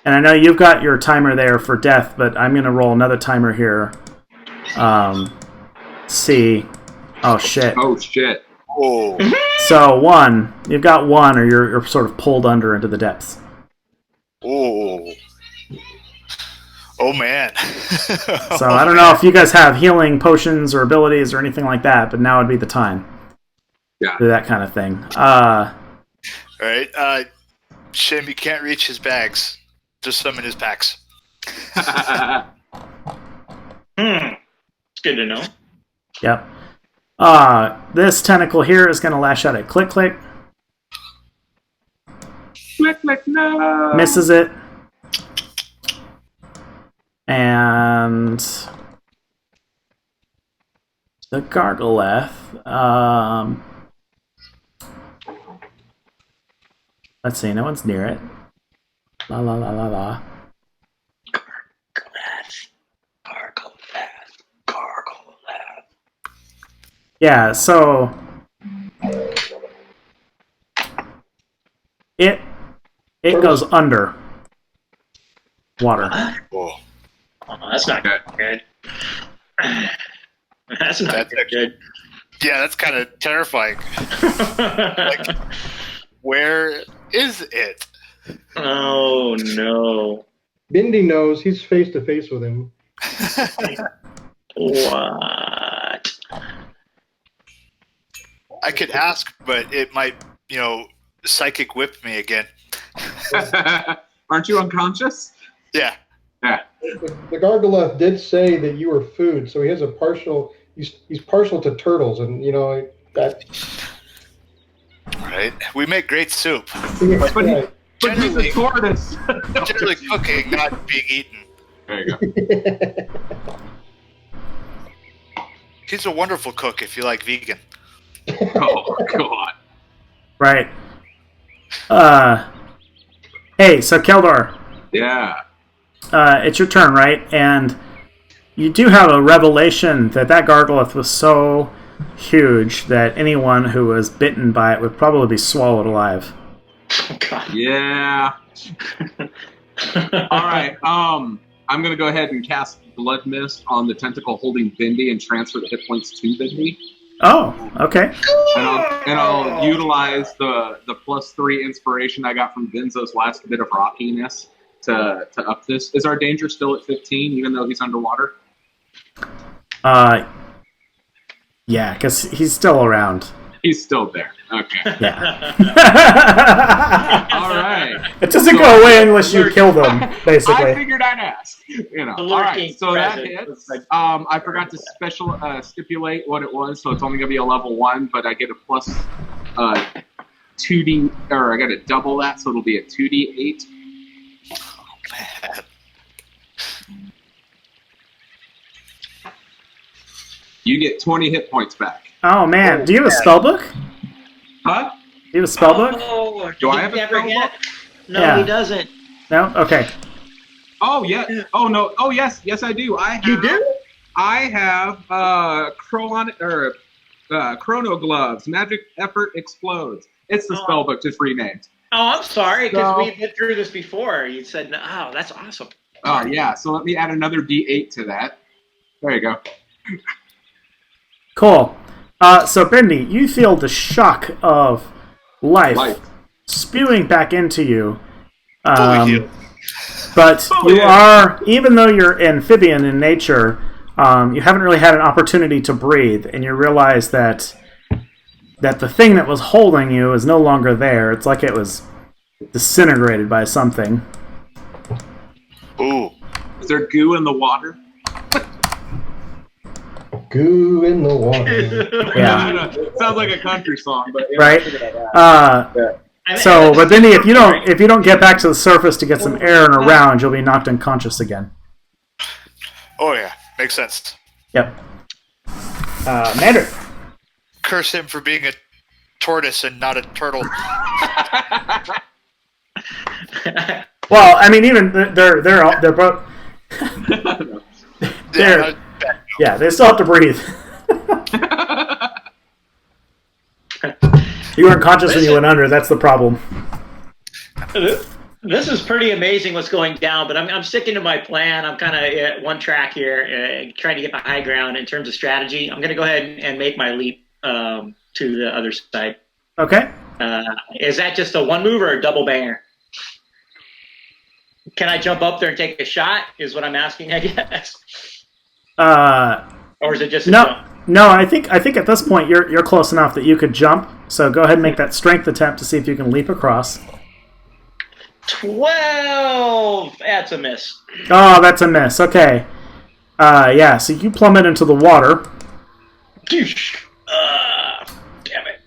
and I know you've got your timer there for death, but I'm gonna roll another timer here. See, oh shit. Oh shit. Oh. So you've got one, or you're sort of pulled under into the depths. Oh. Oh man. So I don't know if you guys have healing potions or abilities or anything like that, but now would be the time. Yeah. Do that kind of thing. Right. Shim, you can't reach his bags. Just summon his packs. It's good to know. Yep. This tentacle here is going to lash out at Click. Click, no. Misses it. And the Gargoleth. Let's see, no one's near it. La la la la la. Gargoleth. Yeah, so it goes under water. Oh. Oh, that's not good. That's not good. Yeah, that's kind of terrifying. Like, where is it? Oh no. Bindi knows. He's face to face with him. What? I could ask, but it might, psychic whip me again. Aren't you unconscious? Yeah. Yeah. The Gargoleth did say that you were food, so he has a partial he's partial to turtles, and that. Right. We make great soup. But he's Generally, a tortoise. generally cooking, not being eaten. There you go. He's a wonderful cook if you like vegan. Oh God. Right. Hey, so Keldor, Yeah. it's your turn, right? And you do have a revelation that gargoyleth was so huge that anyone who was bitten by it would probably be swallowed alive. Oh, God. Yeah. All right. I'm gonna go ahead and cast Blood Mist on the tentacle holding Bindi and transfer the hit points to Bindi. Oh, okay. And I'll utilize the +3 inspiration I got from Benzo's last bit of rockiness to up this. Is our danger still at 15, even though he's underwater? Yeah, because he's still around. He's still there. Okay. Yeah. All right. It doesn't go away unless you kill them, I basically. figured I'd ask. All right. So that hits. I forgot to stipulate what it was, so it's only gonna be a level 1, but I get a plus 2d, or I got to double that, so it'll be a 2d8. Man. You get 20 hit points back. Oh, man. Do you have a spell book? Huh? Do you have a spell book? Oh, Do I have a never spell get? book? No, Yeah. he doesn't. No? Okay. Oh yeah. Oh no. Oh yes. Yes, I do. You do? I have Chrono Gloves. Magic Effort Explodes. It's the spell book, just renamed. Oh, I'm sorry, because So- we went through this before. You said, no, oh, that's awesome. Oh yeah. So let me add another D8 to that. There you go. Cool. So, Bindi, you feel the shock of life spewing back into you. Fully healed. But you are, even though you're amphibian in nature, you haven't really had an opportunity to breathe, and you realize that the thing that was holding you is no longer there. It's like it was disintegrated by something. Ooh. Is there goo in the water? Goo in the water. Yeah. Sounds like a country song, but Right? So, but then if you don't get back to the surface to get some air and around, you'll be knocked unconscious again. Oh yeah, makes sense. Yep. Mander. Curse him for being a tortoise and not a turtle. Well, I mean, even they're both. Yeah, they still have to breathe. You weren't conscious when you went under. That's the problem. This is pretty amazing what's going down, but I'm sticking to my plan. I'm kind of at one track here, trying to get the high ground in terms of strategy. I'm going to go ahead and make my leap to the other side. Okay. Is that just a one move or a double banger? Can I jump up there and take a shot? Is what I'm asking, I guess. Or is it just a jump? No. I think at this point you're close enough that you could jump. So go ahead and make that strength attempt to see if you can leap across. 12. That's a miss. Oh, that's a miss. Okay. Yeah. So you plummet into the water. Damn it.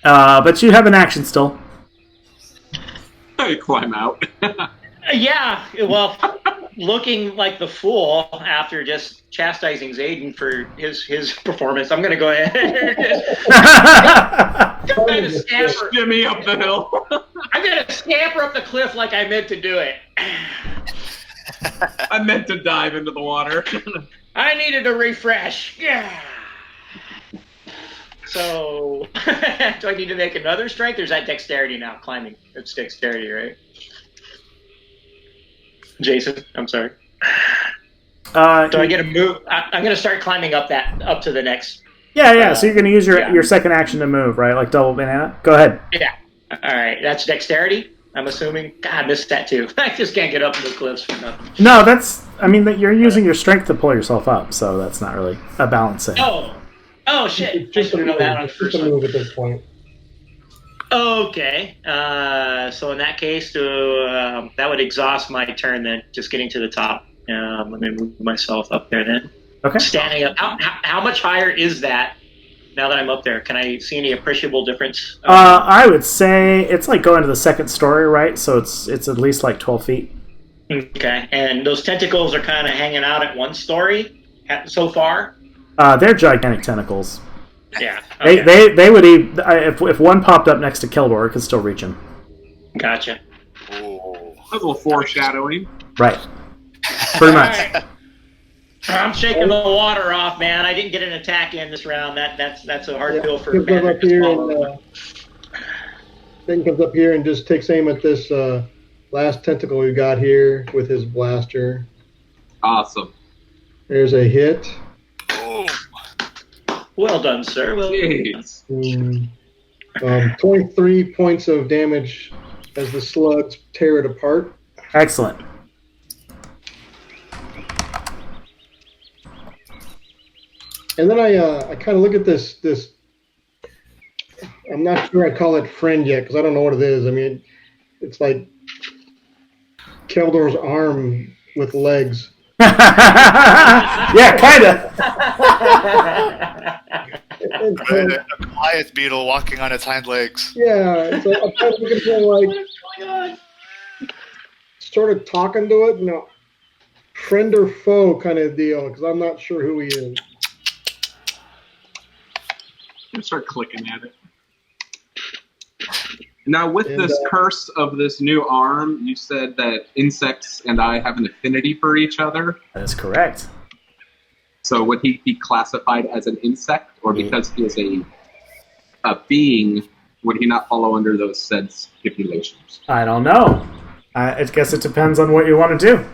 But you have an action still. You climb out. Yeah, well, looking like the fool after just chastising Zayden for his performance, I'm going to go ahead and scamper. Shimmy up the hill. I'm going to scamper up the cliff like I meant to do it. I meant to dive into the water. I needed a refresh. Yeah. So, do I need to make another strength, or is that dexterity now? Climbing. It's dexterity, right? Jason, I'm sorry. Do I get a move? I'm going to start climbing up to the next. Yeah. So you're going to use your second action to move, right? Like double banana. Go ahead. Yeah. All right. That's dexterity, I'm assuming. God, I missed that too. I just can't get up the cliffs for nothing. No, you're using your strength to pull yourself up, so that's not really a balancing. Oh shit! It's just I should know that on the just first a one. move at this point. Okay. So in that case, that would exhaust my turn then, just getting to the top. Let me move myself up there then. Okay. standing up. How much higher is that now that I'm up there? Can I see any appreciable difference? I would say it's like going to the second story, right? So it's at least like 12 feet. Okay, and those tentacles are kind of hanging out at one story so far? They're gigantic tentacles. Yeah. Okay. They would even, if one popped up next to Keldor, it could still reach him. Gotcha. Oh. A little foreshadowing. Right. Pretty much. Alright. I'm shaking the water off, man. I didn't get an attack in this round. That's a hard pill for Comes Bandit up to here swallow. Then comes up here and just takes aim at this last tentacle we got here with his blaster. Awesome. There's a hit. Oh. Well done, sir. Well Jeez. 23 points of damage as the slugs tear it apart. Excellent. And then I kind of look at this. I'm not sure I'd call it friend yet because I don't know what it is. I mean, it's like Keldor's arm with legs. Yeah, kind of. A Goliath beetle walking on its hind legs. Yeah, so I'm kind of looking for like sort of talking to it, friend or foe kind of deal because I'm not sure who he is. I'm gonna start clicking at it. Now, with And, this curse of this new arm, you said that insects and I have an affinity for each other. That is correct. So would he be classified as an insect, or because he is a being, would he not follow under those said stipulations? I don't know. I guess it depends on what you want to do.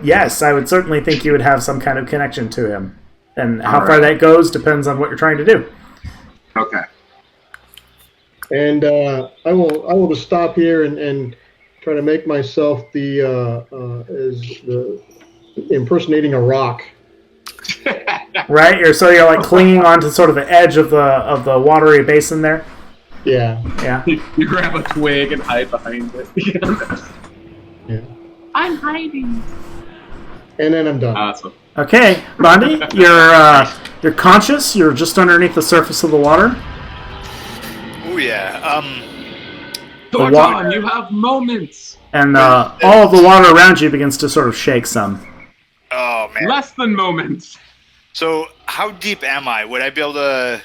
Yes, I would certainly think you would have some kind of connection to him, and how far that goes depends on what you're trying to do. Okay. And I will just stop here and try to make myself the impersonating a rock. Right? You're like clinging onto sort of the edge of the watery basin there. Yeah. Yeah. You grab a twig and hide behind it. Yeah. I'm hiding. And then I'm done. Awesome. Okay, Bondi, you're conscious. You're just underneath the surface of the water. Oh yeah. Thorton, you have moments. And all of the water around you begins to sort of shake some. Oh man. Less than moments. So how deep am I? Would I be able to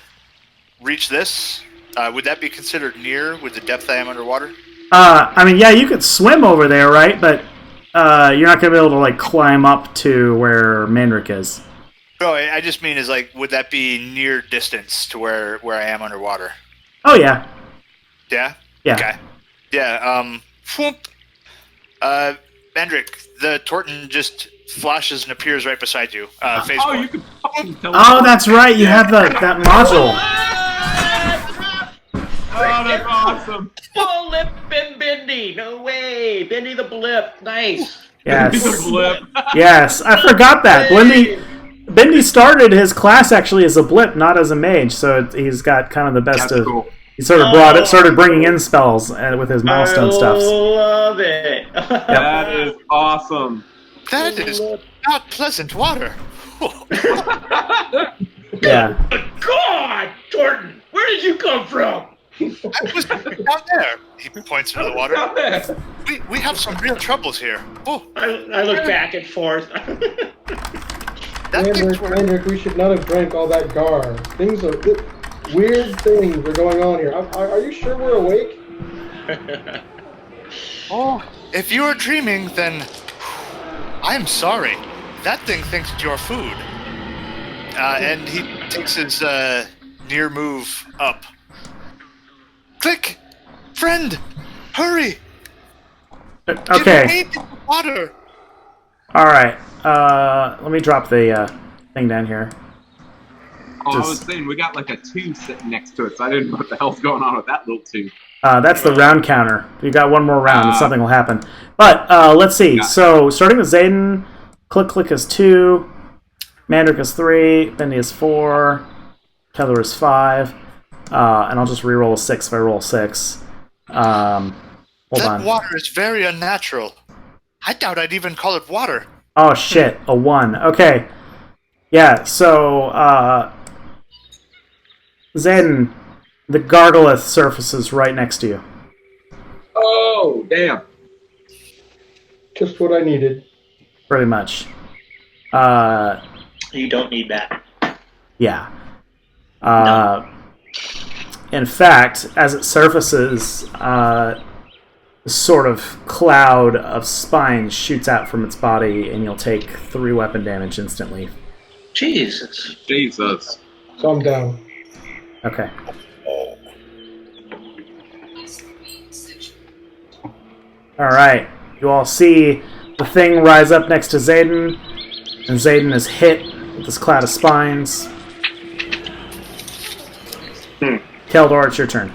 reach this? Would that be considered near with the depth I am underwater? I mean, yeah, you could swim over there, right? But you're not going to be able to like climb up to where Mandrick is. No, I just mean is like, would that be near distance to where I am underwater? Oh yeah. Yeah. Yeah. Okay. Yeah. Whoop. Mandrick, the Torton just flashes and appears right beside you. Phase Oh, one. you can fucking tell. Oh, that's right. You have that module. Oh, that's awesome. Blip and Bendy. No way. Bendy the blip. Nice. Yes. Blip. Yes. I forgot that. Bendy started his class actually as a blip, not as a mage. So he's got kind of the best That's of. cool. He sort of started bringing in spells with his milestone stuffs. I love it. That is awesome. That is not pleasant water. Yeah. God, Torton, where did you come from? I was down there. He points into the water. Down there. We have some real troubles here. Oh, I look back and forth. that thing's Hendrik, we should not have drank all that gar. Weird things are going on here. Are you sure we're awake? Oh, if you are dreaming, then I'm sorry. That thing thinks you're food. And he takes his near move up. Click! Friend! Hurry! Okay. Give me the water! All right. Let me drop the thing down here. Oh, I was saying, we got like a 2 sitting next to it, so I didn't know what the hell's going on with that little 2. That's the round counter. You got one more round, and something will happen. But let's see. Yeah. So starting with Zayden, Click is 2, Mandrick is 3, Bendy is 4, Tether is 5, and I'll just reroll a 6 if I roll a 6. Hold That on. water is very unnatural. I doubt I'd even call it water. Oh shit, a 1. Okay. Yeah, so, Zayden, the Gargolith surfaces right next to you. Oh, damn. Just what I needed. Pretty much. You don't need that. Yeah. In fact, as it surfaces, a sort of cloud of spines shoots out from its body, and you'll take 3 weapon damage instantly. Jesus. Jesus. So I'm down. Okay. Alright. You all see the thing rise up next to Zayden, and Zayden is hit with this cloud of spines. Keldor, it's your turn.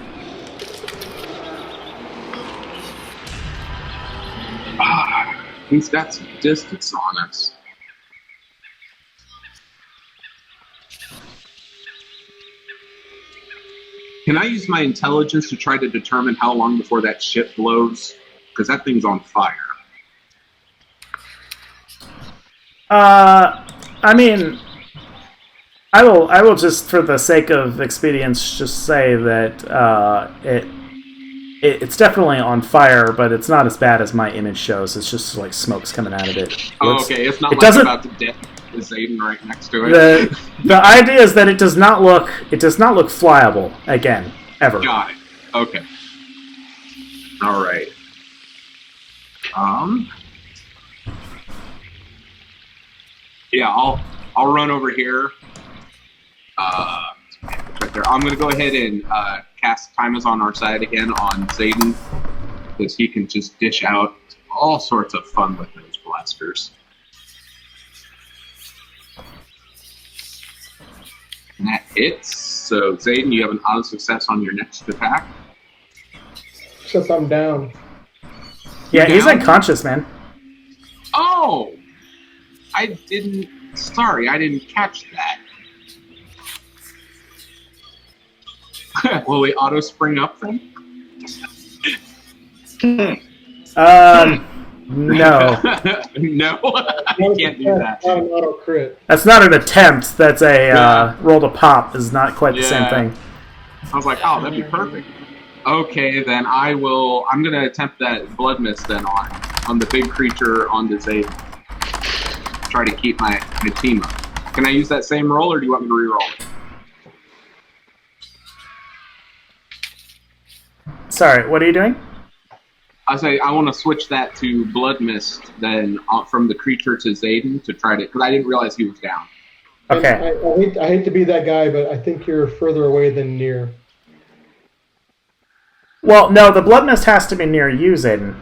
He's got some distance on us. Can I use my intelligence to try to determine how long before that ship blows? Because that thing's on fire. I mean, I will just, for the sake of expedience, just say that it's definitely on fire, but it's not as bad as my image shows. It's just like smoke's coming out of it. Okay, it's not it like doesn't, about to death with Zayden right next to it. The idea is that it does not look flyable again, ever. Got it. Okay. All right. Yeah, I'll run over here. Right there. I'm gonna go ahead and cast Time is on our side again on Zayden, because he can just dish out all sorts of fun with those blasters. And that hits. So Zayden, you have an auto success on your next attack. Except I'm down. Yeah, he's down? unconscious, man. Oh! I didn't catch that. Will he auto spring up then? No. No, I can't do that. Not an auto crit. That's not an attempt. That's a roll to pop. Is not quite the same Yeah. thing. I was like, oh, that'd be perfect. Okay, then I'm gonna attempt that blood mist then on the big creature on the Zayden. Try to keep my team up. Can I use that same roll, or do you want me to re-roll it? Sorry, what are you doing? I say I want to switch that to blood mist then from the creature to Zayden to try to, because I didn't realize he was down. Okay. I hate to be that guy, but I think you're further away than near. Well, no, the blood mist has to be near you, Zayden.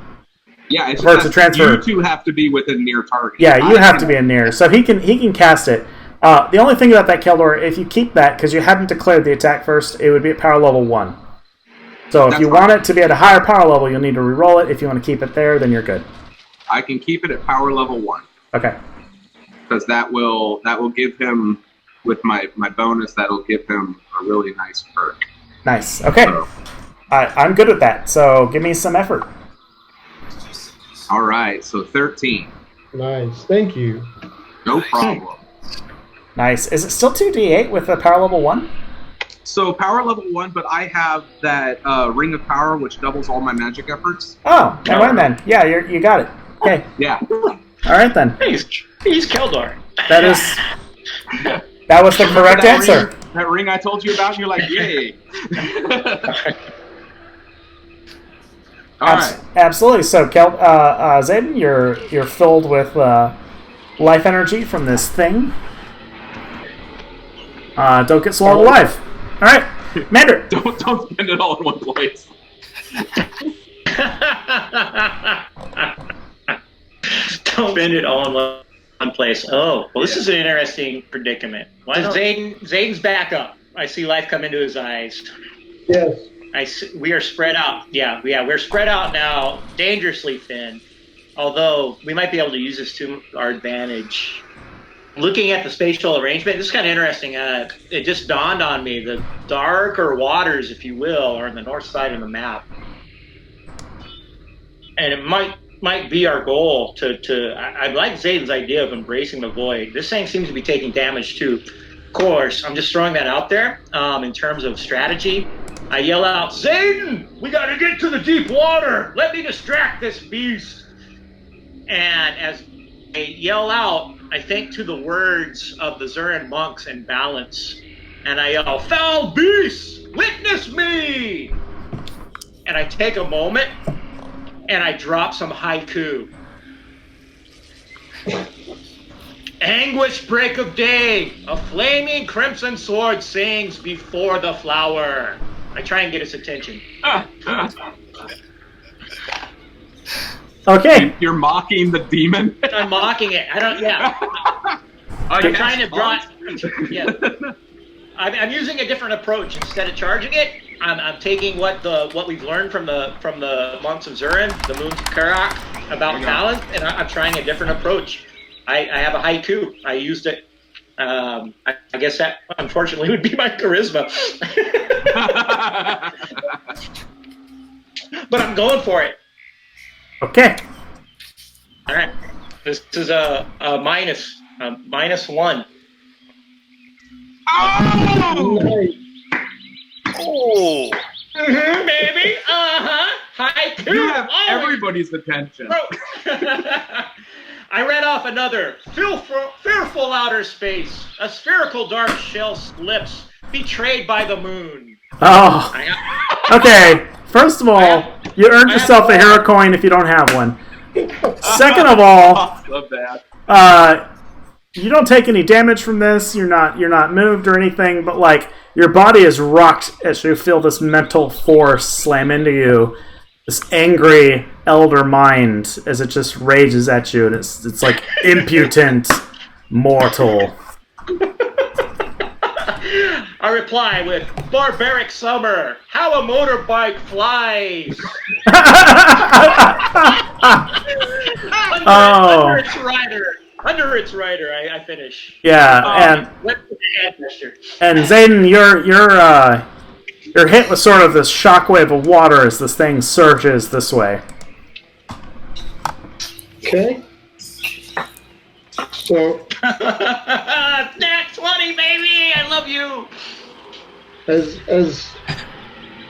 Yeah, it's For it just to transfer. you two have to be within near target. Yeah, you have to be in near, so he can cast it. The only thing about that, Keldor, if you keep that, because you hadn't declared the attack first, it would be at power level 1. So if That's you fine. want it to be at a higher power level, you'll need to re-roll it. If you want to keep it there, then you're good. I can keep it at power level 1. Okay. Because that will give him, with my bonus, that'll give him a really nice perk. Nice. Okay. So, I'm good with that, so give me some effort. all right, so 13. Nice. Thank you. No problem. Nice. Is it still 2d8 with a power level 1? So power level 1, but I have that Ring of Power, which doubles all my magic efforts. Oh, never mind then. Yeah, you got it. Okay. Yeah. All right then. He's Keldor. That was the correct answer. That ring I told you about, and you're like, yay. All right. Absolutely. So, Zayden, you're filled with life energy from this thing. Don't get swallowed alive. All right, Mander. Don't spend it all in one place. Don't spend it all in one place. Oh, well, this is an interesting predicament. Zayden's back up. I see life come into his eyes. Yes. We are spread out. Yeah, we're spread out now, dangerously thin. Although we might be able to use this to our advantage. Looking at the spatial arrangement, this is kind of interesting. It just dawned on me: the darker waters, if you will, are on the north side of the map, and it might might be our goal. I like Zayden's idea of embracing the void. This thing seems to be taking damage too. Of course, I'm just throwing that out there in terms of strategy. I yell out, Zayden, we got to get to the deep water. Let me distract this beast. And as I yell out, I think to the words of the Zurin monks in balance. And I yell, foul beasts, witness me! And I take a moment and I drop some haiku. Anguish break of day, a flaming crimson sword sings before the flower. I try and get his attention. Okay. You're mocking the demon? I'm mocking it. I'm trying to draw it. Yeah. I'm using a different approach. Instead of charging it, I'm taking what we've learned from the monks of Zurin, the moons of Karak, about balance, and I'm trying a different approach. I have a haiku. I used it. I guess that unfortunately would be my charisma. But I'm going for it. Okay. All right. This is a -1. Oh! Baby. Haiku. You have everybody's attention. I read off another. Fearful outer space. A spherical dark shell slips, betrayed by the moon. Oh. Okay. First of all, you earned yourself a hero coin if you don't have one. Second of all, Love that. you don't take any damage from this. You're not moved or anything, but like your body is rocked as you feel this mental force slam into you. This angry elder mind as it just rages at you, and it's like impotent mortal. I reply with barbaric summer. How a motorbike flies. Under its rider, I finish. Yeah, and Zayden, you're hit with sort of this shockwave of water as this thing surges this way. Okay. So Nat 20, baby! I love you. as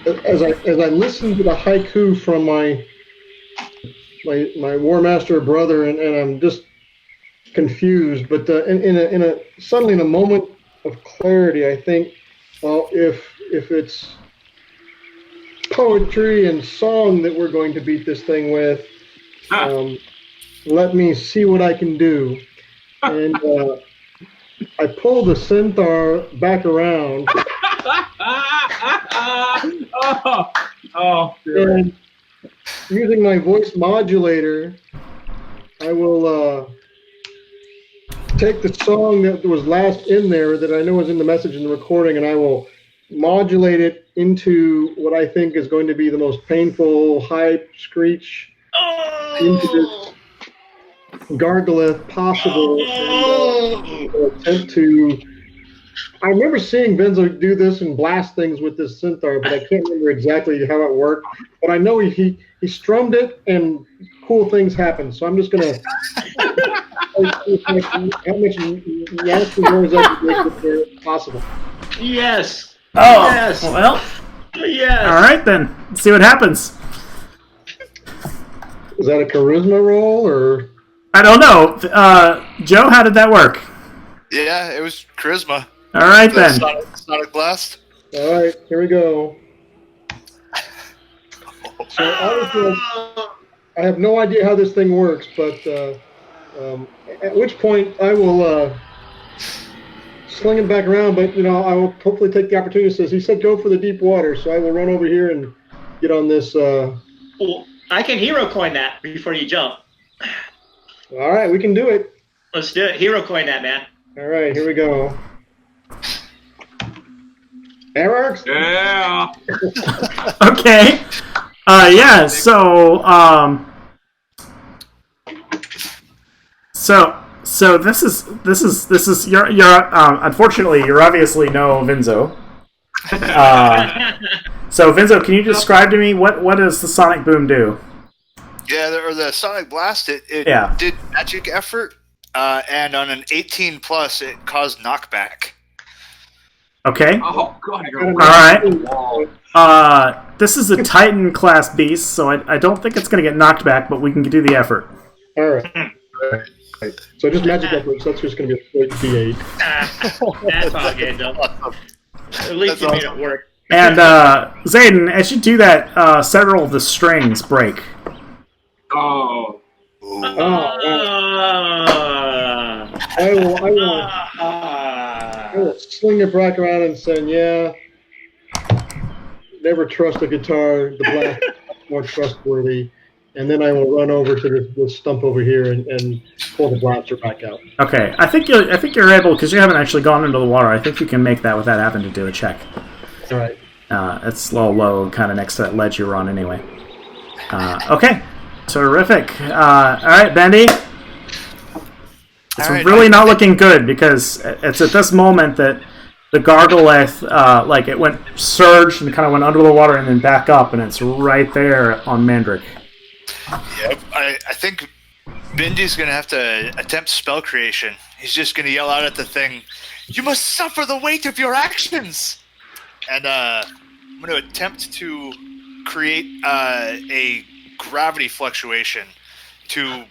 I listen to the haiku from my War Master brother, and I'm just confused, but suddenly in a moment of clarity, I think, well, if it's poetry and song that we're going to beat this thing with, let me see what I can do. And I pull the centaur back around. And using my voice modulator, I will take the song that was last in there that I know was in the message in the recording, and I will modulate it into what I think is going to be the most painful high screech into this gargolith possible. And, attempt to. I remember seeing Benzo do this and blast things with this centaur, but I can't remember exactly how it worked. But I know he strummed it and cool things happened. So I'm just gonna. How much nasty noise I can make it possible. Yes. Oh, yes. Well. Yes. All right then. Let's see what happens. Is that a charisma roll or? I don't know. Joe, how did that work? Yeah, it was charisma. All right then. Sonic Blast. All right, here we go. So obviously, I have no idea how this thing works, but at which point I will sling it back around. But I will hopefully take the opportunity. He said go for the deep water, so I will run over here and get on this. Well, I can hero coin that before you jump. All right, we can do it. Let's do it. Hero coin that, man. All right, here we go. That works. Yeah. Okay. Yeah. So this is you're unfortunately you're obviously no Vinzo. So Vinzo, can you describe to me what does the sonic boom do? Yeah, or the Sonic Blast, it Yeah. did magic effort, and on an 18 plus, it caused knockback. Okay. Oh god, you're All right. wall. This is a Titan class beast, so I don't think it's going to get knocked back, but we can do the effort. All right. So just magic efforts. That's just going to be a straight D8. That's all good, though. At least you made it work. And Zayden, as you do that, several of the strings break. Oh. I will sling it back around and say, yeah, never trust a guitar. The blast is more trustworthy. And then I will run over to this stump over here and pull the blaster back out. Okay, I think you're able, because you haven't actually gone into the water. I think you can make that without having to do a check. All right. It's a little low, kind of next to that ledge you're on anyway. Okay, terrific. All right, Bendy. It's really not looking good, because it's at this moment that the Gargolith, it went surged and kind of went under the water and then back up, and it's right there on Mandrick. Yep, I think Bendy's going to have to attempt spell creation. He's just going to yell out at the thing, "You must suffer the weight of your actions!" And I'm going to attempt to create a gravity fluctuation to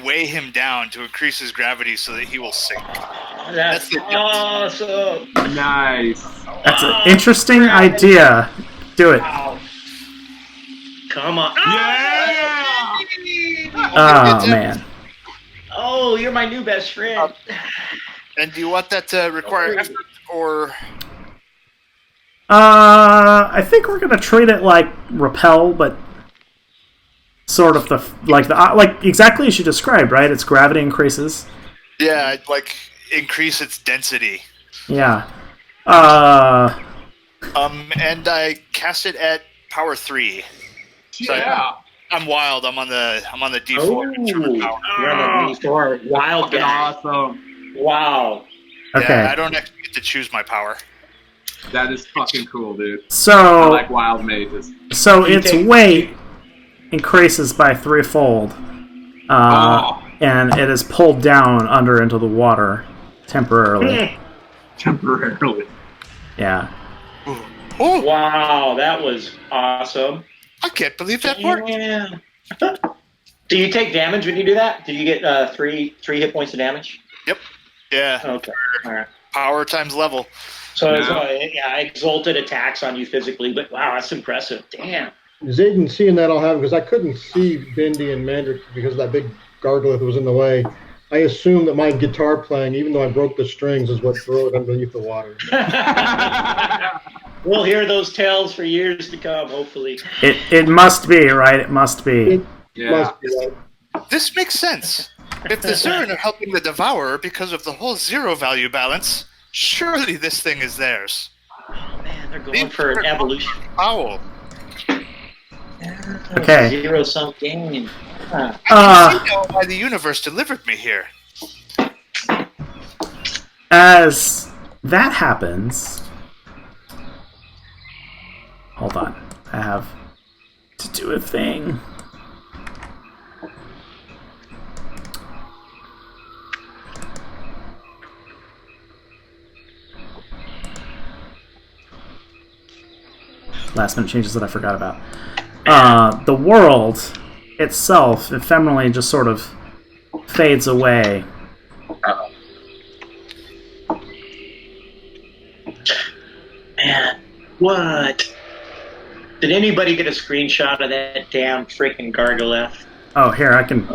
weigh him down, to increase his gravity so that he will sink. That's awesome. Nice. That's an interesting idea. Do it. Wow. Come on. Yeah! Oh, man. Oh, you're my new best friend. And do you want that to require effort, or... I think we're gonna treat it like repel, but sort of like exactly as you described, right? Its gravity increases. Yeah, I'd increase its density. Yeah. And I cast it at power 3. So Yeah. I'm wild. I'm on the D4. German power. You're on the D4. Wild Fucking guy. awesome. Wow. Okay. Yeah, I don't actually get to choose my power. That is fucking cool, dude. I So like wild mages. its weight increases by threefold, and it is pulled down under into the water temporarily. Temporarily. Yeah. Oh, Wow, that was awesome. I can't believe that worked. Yeah. Do you take damage when you do that? Do you get three hit points of damage? Yeah. Okay. All right. Power times level. So Yeah. exalted attacks on you physically, but wow, that's impressive. Damn. Zayden, seeing that I'll have, because I couldn't see Bendy and Mandrick because that big Gargolith was in the way. I assumed that my guitar playing, even though I broke the strings, is what threw it underneath the water. We'll hear those tales for years to come, hopefully. It must be, right? It must be. Yeah. Must be right. This makes sense. If the Zurin are helping the Devourer because of the whole zero value balance, surely this thing is theirs. Oh man, they're going for an evolution. Owl. Okay. Zero sum game. I can see now why the universe delivered me here. As that happens, hold on. I have to do a thing. Last minute changes that I forgot about. The world itself ephemerally just sort of fades away. Man, what? Did anybody get a screenshot of that damn freaking Gargolith? Oh, here, I can...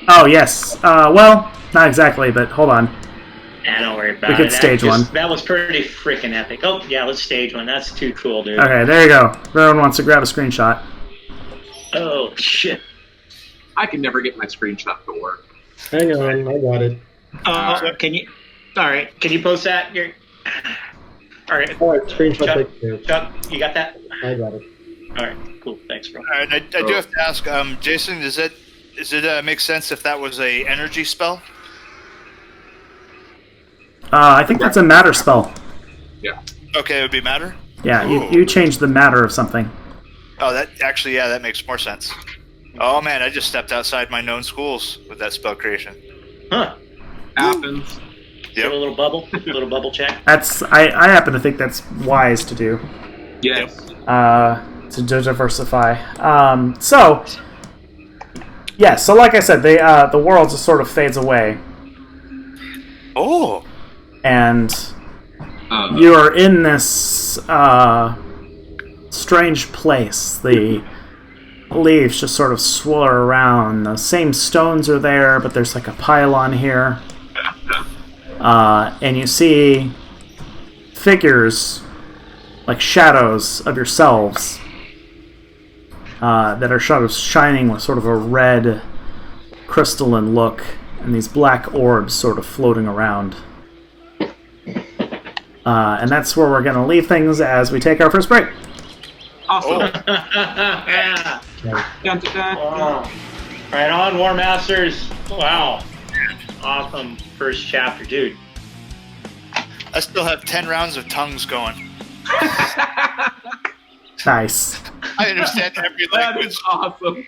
Oh, yes. Well, not exactly, but hold on. Nah, don't worry about We it. could stage one. That was pretty freaking epic. Oh, yeah, let's stage one. That's too cool, dude. Okay, there you go. If everyone wants to grab a screenshot. Oh, shit. I can never get my screenshot to work. Hang on, I got it. Can you... Alright, can you post that? Alright, All right, screenshot Chuck, taken care of. Chuck, you got that? I got it. Alright, cool. Thanks, bro. Alright, I do have to ask, Jason, does it make sense if that was a energy spell? I think that's a matter spell. Yeah. Okay, it would be matter? Yeah, you change the matter of something. Oh, that actually, yeah, that makes more sense. Oh man, I just stepped outside my known schools with that spell creation. Huh. Happens. Yep. A little bubble check. I happen to think that's wise to do. Yes. To diversify. So like I said, the world just sort of fades away. Oh. And you are in this strange place. The leaves just sort of swirl around. The same stones are there, but there's like a pylon here. And you see figures, like shadows of yourselves, that are sort of shining with sort of a red crystalline look, and these black orbs sort of floating around. And that's where we're going to leave things as we take our first break. Awesome. Yeah. Dun, dun, dun. Wow. Right on, War Masters. Wow. Awesome first chapter, dude. I still have 10 rounds of tongues going. Nice. I understand every That language. is awesome.